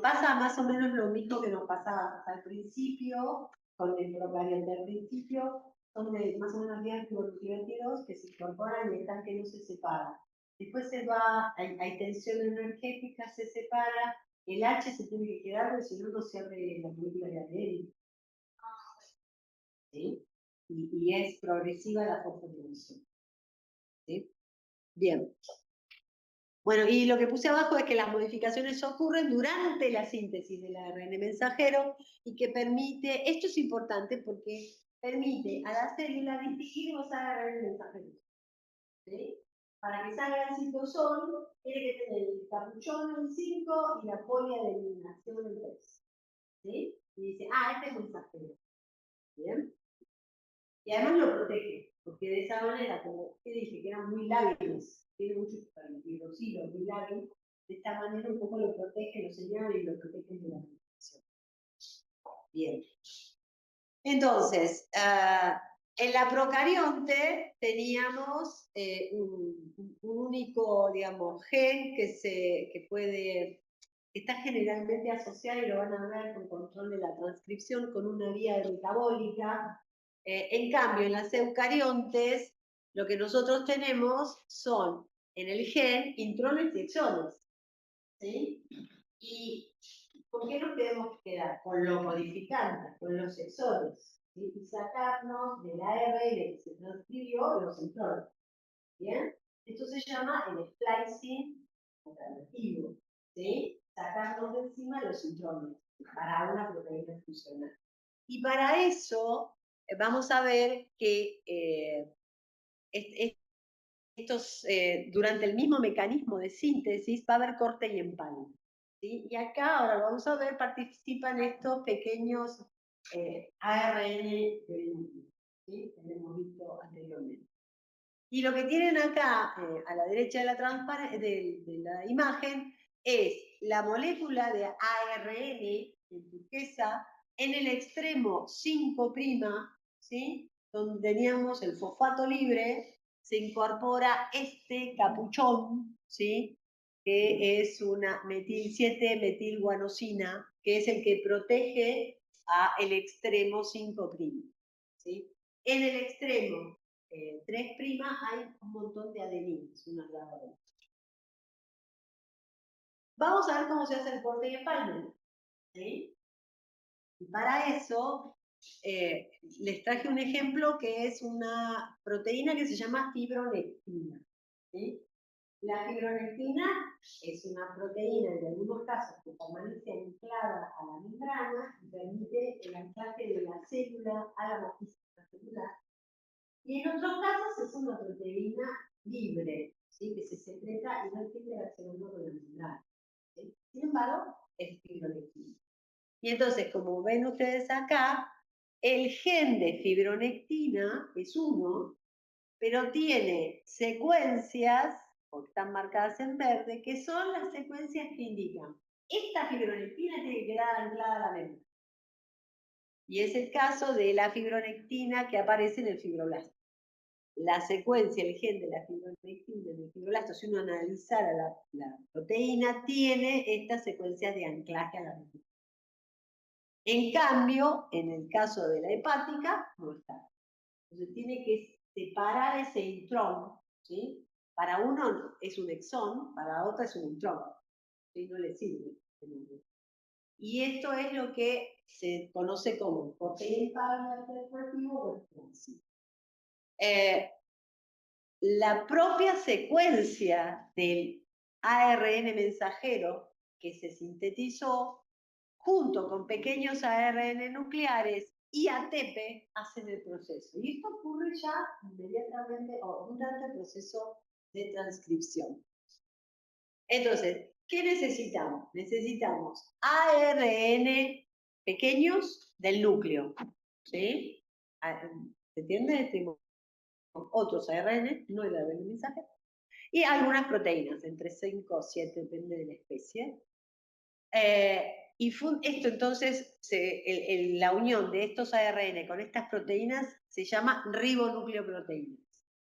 Pasa más o menos lo mismo que nos pasaba al principio, con el procarionte al principio, son de más o menos 10 nucleótidos que se incorporan y están que no se separan. Después se va, hay tensión energética, se separa, el H se tiene que quedar, porque si no, no se abre la molécula de ADN. ¿Sí? Y es progresiva la fosforilación. ¿Sí? Bien. Bueno, y lo que puse abajo es que las modificaciones ocurren durante la síntesis del ARN mensajero y que permite, esto es importante porque permite a la célula distinguir los ARN mensajeros. ¿Sí? Para que salga el citosol, tiene que tener el capuchón en 5 y la polia de eliminación en 3. ¿Sí? Y dice, este es mensajero. ¿Bien? Y además lo protege, porque de esa manera, como usted dice, que eran muy lábiles, tiene mucho hidroxilo, muy lábil, de esta manera un poco lo protege, lo señala y lo protege de la radiación. Bien. Entonces, en la procarionte teníamos un único, digamos, gen que está generalmente asociado, y lo van a ver con control de la transcripción, con una vía metabólica. En cambio, en las eucariontes, lo que nosotros tenemos son, en el gen, intrones y exones. ¿Sí? ¿Y con qué nos tenemos que quedar? Con lo codificante, con los exones. ¿Sí? Y sacarnos del ARN que se transcribió los intrones. ¿Bien? Esto se llama el splicing alternativo. ¿Sí? Sacarnos de encima los intrones para una proteína funcional. Y para eso vamos a ver que durante el mismo mecanismo de síntesis va a haber corte y empalme. ¿Sí? Y acá, ahora lo vamos a ver, participan estos pequeños ARN ¿sí? que hemos visto anteriormente. Y lo que tienen acá, a la derecha de la imagen, es la molécula de ARN en turquesa, en el extremo 5', ¿sí? Donde teníamos el fosfato libre, se incorpora este capuchón, ¿sí? Que es una 7-metilguanosina, que es el que protege al extremo 5'. ¿Sí? En el extremo 3' hay un montón de adeninas, una al lado de otra. Vamos a ver cómo se hace el corte y empalme. ¿Sí? Y para eso les traje un ejemplo que es una proteína que se llama fibronectina. ¿Sí? La fibronectina es una proteína en algunos casos que permanece anclada a la membrana y permite el anclaje de la célula a la matriz celular. Y en otros casos es una proteína libre, ¿sí? Que se secreta y no tiene interacción con la membrana. ¿Sí? Sin embargo, es fibronectina. Y entonces, como ven ustedes acá, el gen de fibronectina es 1, pero tiene secuencias, porque están marcadas en verde, que son las secuencias que indican esta fibronectina tiene que quedar anclada a la membrana. Y es el caso de la fibronectina que aparece en el fibroblasto. La secuencia, el gen de la fibronectina en el fibroblasto, si uno analizara la proteína, tiene estas secuencias de anclaje a la membrana. En cambio, en el caso de la hepática, no está. Entonces tiene que separar ese intrón, ¿sí? Para uno es un exón, para otro es un intrón. ¿Sí? No le sirve. Y esto es lo que se conoce como corte y empalme alternativo o expansivo. La propia secuencia del ARN mensajero que se sintetizó junto con pequeños ARN nucleares y ATP hacen el proceso. Y esto ocurre ya inmediatamente o durante el proceso de transcripción. Entonces, ¿qué necesitamos? Necesitamos ARN pequeños del núcleo, ¿sí? ¿Se entiende? Tenemos otros ARN, no el ARN mensajero, y algunas proteínas, entre 5 o 7, depende de la especie. Esto entonces, la unión de estos ARN con estas proteínas se llama ribonucleoproteínas.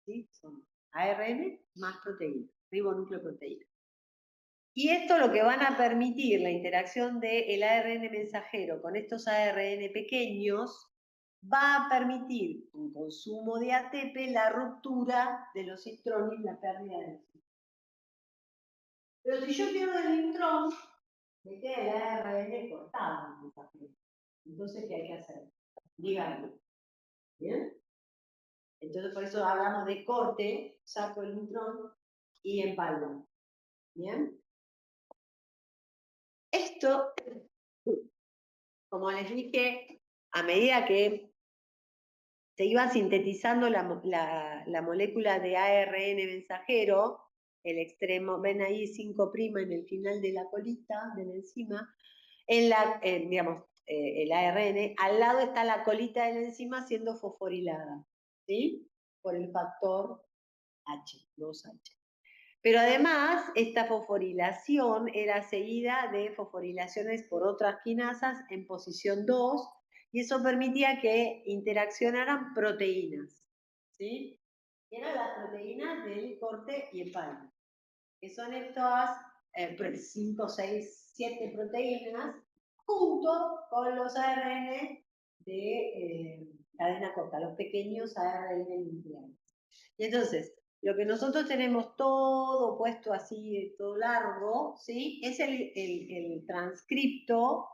¿Sí? Son ARN más proteínas, ribonucleoproteínas. Y esto lo que van a permitir, la interacción del ARN mensajero con estos ARN pequeños, va a permitir un consumo de ATP, la ruptura de los intrones, la pérdida de los intrones. Pero si yo pierdo el intrón, me queda el ARN cortado en el mensajero. Entonces, ¿qué hay que hacer? Díganme. ¿Bien? Entonces, por eso hablamos de corte, saco el intrón y empalmo. ¿Bien? Esto, como les dije, a medida que se iba sintetizando la molécula de ARN mensajero, el extremo, ven ahí 5' en el final de la colita, de la enzima, el ARN, al lado está la colita de la enzima siendo fosforilada, ¿sí? Por el factor H, 2H. Pero además, esta fosforilación era seguida de fosforilaciones por otras quinasas en posición 2, y eso permitía que interaccionaran proteínas, ¿sí? Eran las proteínas del corte y empalme, que son estas 5, 6, 7 proteínas, junto con los ARN de cadena corta, los pequeños ARN nucleares. Y entonces, lo que nosotros tenemos todo puesto así, todo largo, ¿sí? Es el transcripto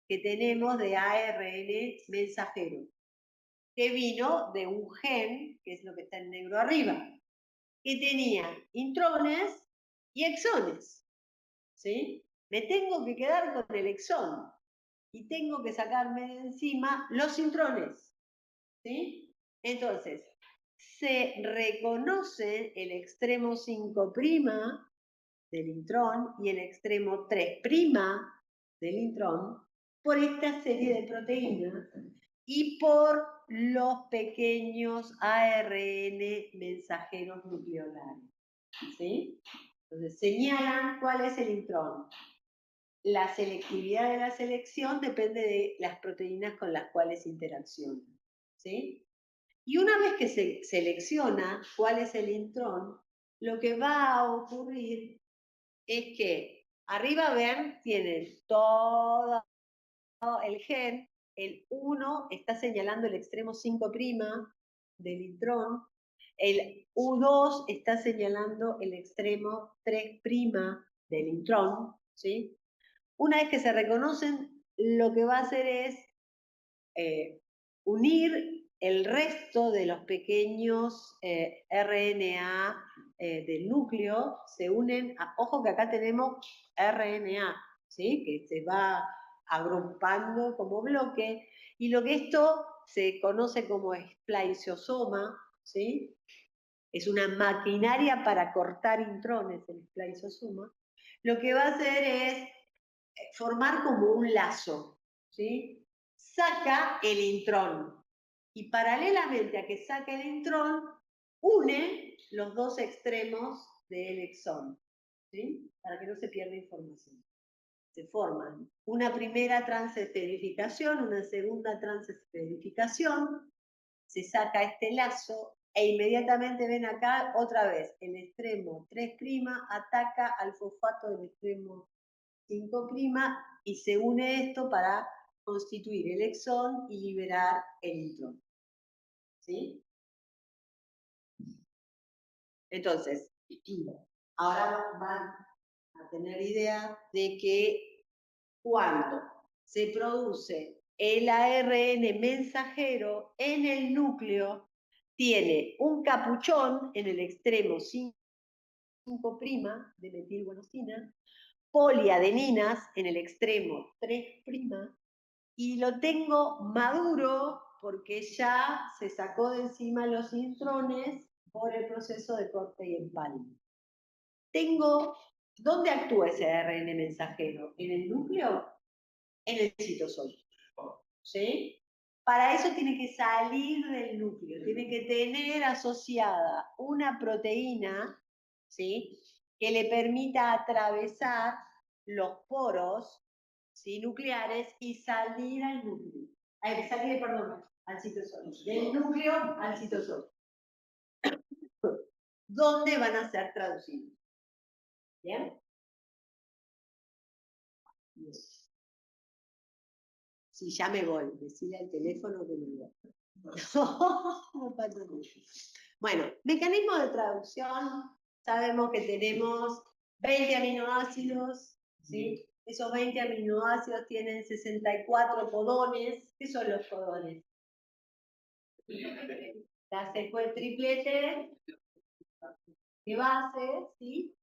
que tenemos de ARN mensajero, que vino de un gen, que es lo que está en negro arriba, que tenía intrones y exones, ¿sí? Me tengo que quedar con el exón y tengo que sacarme de encima los intrones, ¿sí? Entonces, se reconoce el extremo 5' del intrón y el extremo 3' del intrón por esta serie de proteínas y por los pequeños ARN mensajeros nucleolares, ¿sí? Entonces, señalan cuál es el intrón. La selectividad de la selección depende de las proteínas con las cuales interaccionan, ¿sí? Y una vez que se selecciona cuál es el intrón, lo que va a ocurrir es que arriba, ven, tienen todo el gen, el 1 está señalando el extremo 5' del intrón, el U2 está señalando el extremo 3' del intrón, ¿sí? Una vez que se reconocen, lo que va a hacer es unir el resto de los pequeños RNA del núcleo, se unen, ojo que acá tenemos RNA, ¿sí? Que se va agrupando como bloque, y lo que esto se conoce como spliceosoma, ¿sí? Es una maquinaria para cortar intrones, el spliceosoma. Lo que va a hacer es formar como un lazo, ¿sí? Saca el intrón y paralelamente a que saca el intrón, une los dos extremos del exón, ¿sí? Para que no se pierda información. Se forman una primera transesterificación, una segunda transesterificación, se saca este lazo e inmediatamente ven acá otra vez el extremo 3' ataca al fosfato del extremo 5' y se une esto para constituir el exón y liberar el intrón. ¿Sí? Entonces, ahora van a tener idea de que cuando se produce el ARN mensajero en el núcleo, tiene un capuchón en el extremo 5' de metilguanosina, poliadeninas en el extremo 3' y lo tengo maduro porque ya se sacó de encima los intrones por el proceso de corte y empalme. Tengo ¿Dónde actúa ese ARN mensajero? ¿En el núcleo? En el citosol. ¿Sí? Para eso tiene que salir del núcleo, tiene que tener asociada una proteína, ¿sí?, que le permita atravesar los poros, ¿sí?, nucleares y salir al núcleo. Perdón, al citosol. Del núcleo al citosol. ¿Dónde van a ser traducidos? ¿Bien? Bien. Si ya me voy, decirle al teléfono que me voy. No pasa nada. Bueno, mecanismo de traducción. Sabemos que tenemos 20 aminoácidos, ¿sí? Esos 20 aminoácidos tienen 64 codones. ¿Qué son los codones? La secuencia triplete de bases, ¿sí?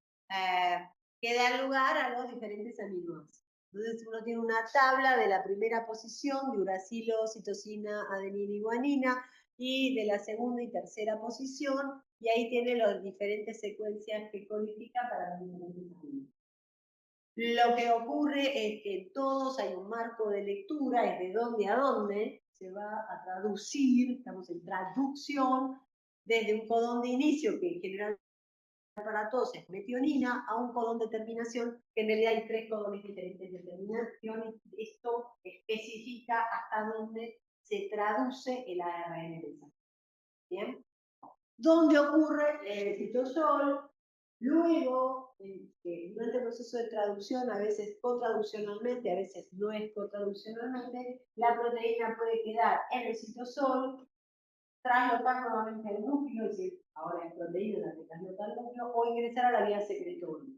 Que dan lugar a los diferentes aminoácidos. Entonces uno tiene una tabla de la primera posición de uracilo, citosina, adenina y guanina, y de la segunda y tercera posición, y ahí tiene las diferentes secuencias que codifica para los diferentes aminoácidos. Lo que ocurre es que en todos hay un marco de lectura, es de dónde a dónde se va a traducir, estamos en traducción, desde un codón de inicio, que en general para todos es metionina, a un codón de terminación, que en realidad hay 3 codones diferentes de terminación, y esto especifica hasta dónde se traduce el ARN mensajero. ¿Bien? ¿Dónde ocurre el citosol? Luego, durante el proceso de traducción, a veces cotraduccionalmente, a veces no es cotraduccionalmente, la proteína puede quedar en el citosol, traslocar nuevamente al núcleo, es decir, ahora es proteína la que traslota al núcleo, o ingresar a la vía secretoria,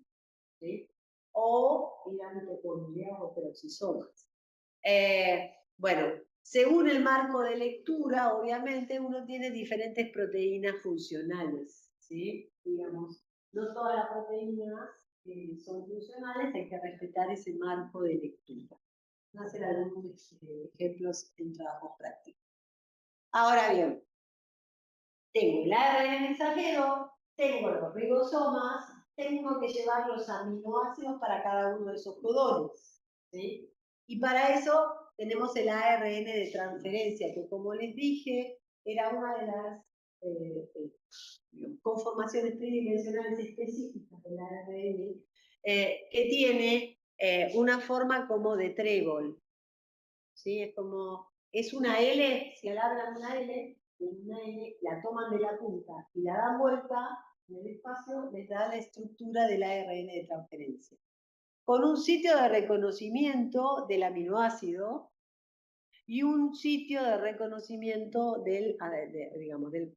¿sí? O ir a mitocondrias o peroxisomas. Bueno, según el marco de lectura, obviamente uno tiene diferentes proteínas funcionales, ¿sí? Digamos, no todas las proteínas son funcionales, hay que respetar ese marco de lectura. Voy a hacer algunos ejemplos en trabajos prácticos. Ahora bien, tengo el ARN mensajero, tengo los ribosomas, tengo que llevar los aminoácidos para cada uno de esos codones, ¿sí? Y para eso tenemos el ARN de transferencia, que como les dije, era una de las conformaciones tridimensionales específicas del ARN, que tiene una forma como de trébol, ¿sí? Es una L, si alargan una L, la toman de la punta y la dan vuelta en el espacio, les da la estructura del ARN de transferencia. Con un sitio de reconocimiento del aminoácido y un sitio de reconocimiento del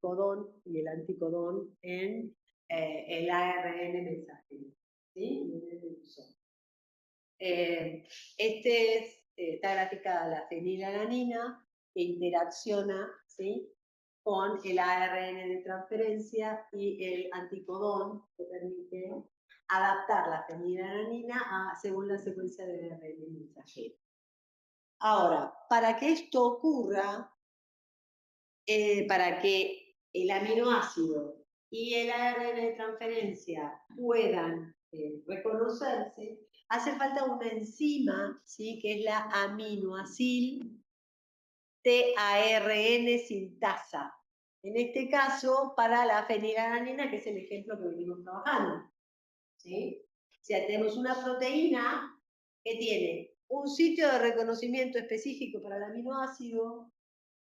codón y el anticodón en el ARN mensajero, ¿sí? Está graficada la fenilalanina, que interacciona, ¿sí?, con el ARN de transferencia y el anticodón, que permite adaptar la fenilalanina según la secuencia del ARN mensajero. Ahora, para que esto ocurra, para que el aminoácido y el ARN de transferencia puedan reconocerse, hace falta una enzima, ¿sí?, que es la aminoacil TARN sintasa. En este caso, para la fenilalanina, que es el ejemplo que venimos trabajando, ¿sí? O sea, tenemos una proteína que tiene un sitio de reconocimiento específico para el aminoácido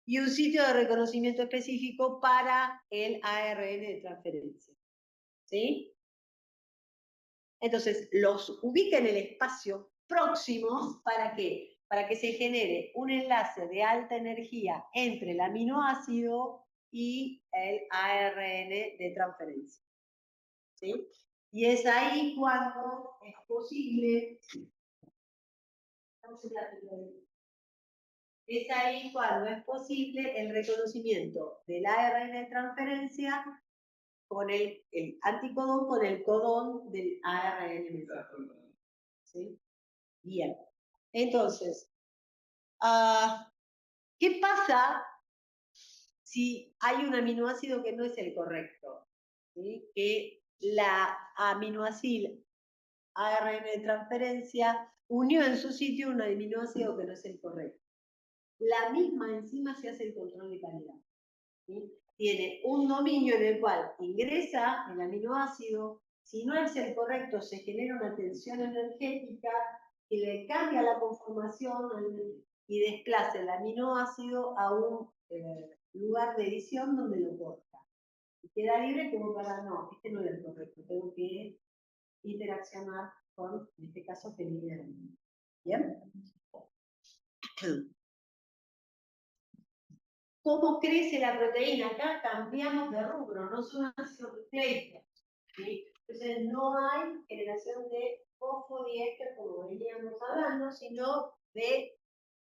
y un sitio de reconocimiento específico para el ARN de transferencia, ¿sí? Entonces, los ubica en el espacio próximo, ¿para qué? Para que se genere un enlace de alta energía entre el aminoácido y el ARN de transferencia, ¿sí? Y es ahí cuando es posible, el reconocimiento del ARN de transferencia con el anticodón con el codón del ARN mensajero. ¿Sí? Bien. Entonces, ¿qué pasa si hay un aminoácido que no es el correcto? ¿Sí? Que la aminoácido ARN de transferencia, unió en su sitio un aminoácido que no es el correcto. La misma enzima se hace el control de calidad. ¿Sí? Tiene un dominio en el cual ingresa el aminoácido, si no es el correcto se genera una tensión energética que le cambia la conformación y desplaza el aminoácido a un lugar de edición donde lo corta. Y queda libre como para, no, este no es el correcto, tengo que interaccionar con, en este caso, fenilalanina. ¿Bien? ¿Cómo crece la proteína? Acá cambiamos de rubro, no son ácidos nucleicos. ¿Sí? Entonces no hay generación de fosfodiéster, como veníamos hablando, sino de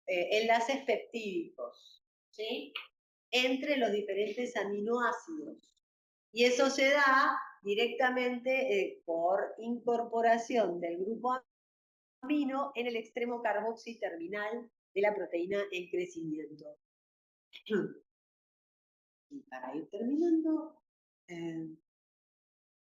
enlaces peptídicos, ¿sí? Entre los diferentes aminoácidos. Y eso se da directamente por incorporación del grupo amino en el extremo carboxi terminal de la proteína en crecimiento. Y para ir terminando,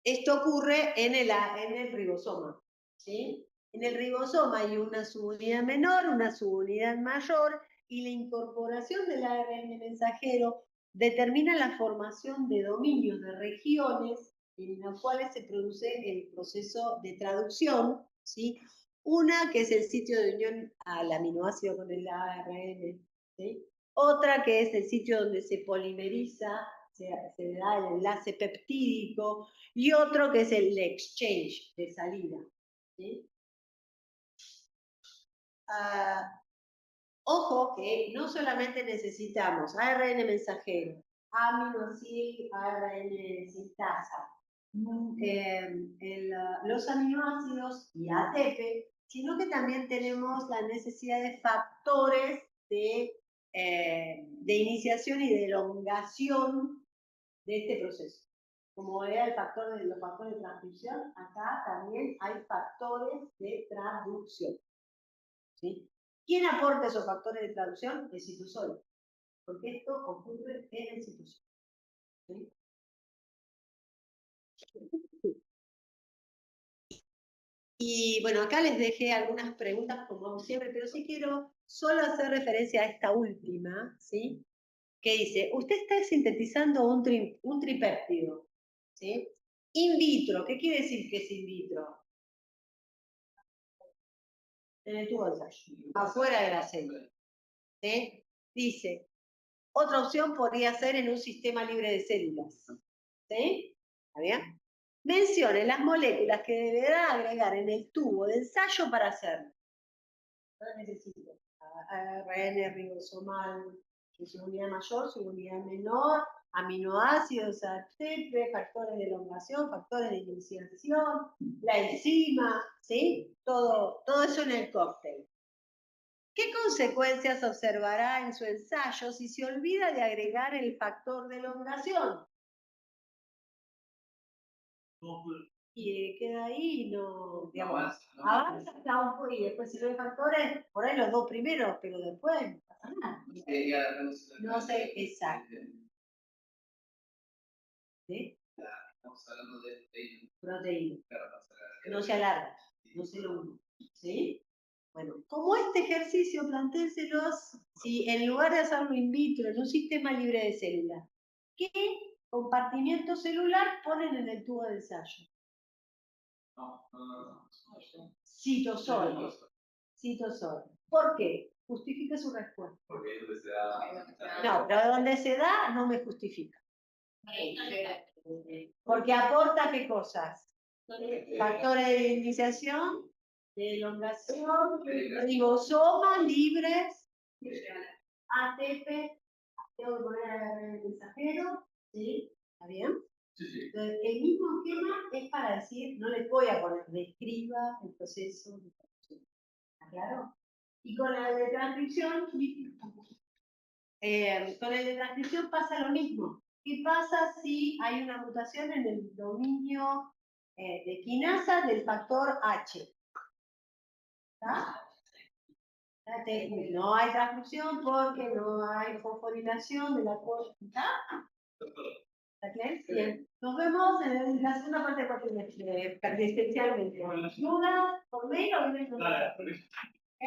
esto ocurre en el ribosoma. ¿Sí? En el ribosoma hay una subunidad menor, una subunidad mayor, y la incorporación del ARN mensajero determina la formación de dominios, de regiones, en los cuales se produce el proceso de traducción, ¿sí? Una que es el sitio de unión al aminoácido con el ARN, ¿sí? Otra que es el sitio donde se polimeriza, se da el enlace peptídico, y otro que es el exchange de salida. ¿Sí? Ojo que no solamente necesitamos ARN mensajero, aminoácido, ARN sintasa, los aminoácidos y ATP, sino que también tenemos la necesidad de factores de iniciación y de elongación de este proceso. Como era el factor los factores de transcripción, acá también hay factores de traducción. ¿Sí? ¿Quién aporta esos factores de traducción? El citosol, porque esto ocurre en el citosol. ¿Sí? Y bueno, acá les dejé algunas preguntas como siempre, pero sí quiero solo hacer referencia a esta última, ¿sí? Que dice, usted está sintetizando un tripéptido, ¿sí? In vitro, ¿qué quiere decir que es in vitro? En el tubo de ensayo, afuera de la célula. ¿Sí? Dice, otra opción podría ser en un sistema libre de células. ¿Sí? ¿Está bien? Mencione las moléculas que deberá agregar en el tubo de ensayo para hacerlo. No necesito ARN ribosomal, su unidad mayor, su unidad menor, aminoácidos, ATP, factores de elongación, factores de iniciación, la enzima, ¿sí? Todo eso en el cóctel. ¿Qué consecuencias observará en su ensayo si se olvida de agregar el factor de elongación? Y queda ahí, no, digamos, avanza y después si no hay factores, por ahí los dos primeros, pero después no pasa nada. No sé, exacto. ¿Sí? Estamos hablando de proteína. No se alarga, no se lo une. ¿Sí? Bueno, como este ejercicio, plantéenselos si en lugar de hacerlo in vitro, en un sistema libre de células, ¿qué compartimiento celular ponen en el tubo de ensayo? Citosol. Citosol. ¿Por qué? Justifique su respuesta. Porque es donde se da. No, pero donde se da no me justifica. Porque aporta qué cosas? Factores de iniciación, de elongación, ribosomas libres, ATP, tengo que poner el mensajero, ¿sí? ¿Está bien? Sí, sí. Entonces, el mismo esquema es para decir, no les voy a poner, describa el proceso de transcripción. ¿Está claro? Y con el de transcripción, pasa lo mismo. ¿Qué pasa si hay una mutación en el dominio de quinasa del factor H? ¿Está? No hay transcripción porque no hay fosforilación de la cosa. ¿Está? ¿Está claro? Bien. Nos vemos en la segunda parte de cuatrimestre, especialmente. ¿Dudas por mail o bien? Dale. ¿Ok?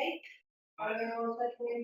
Ahora vamos a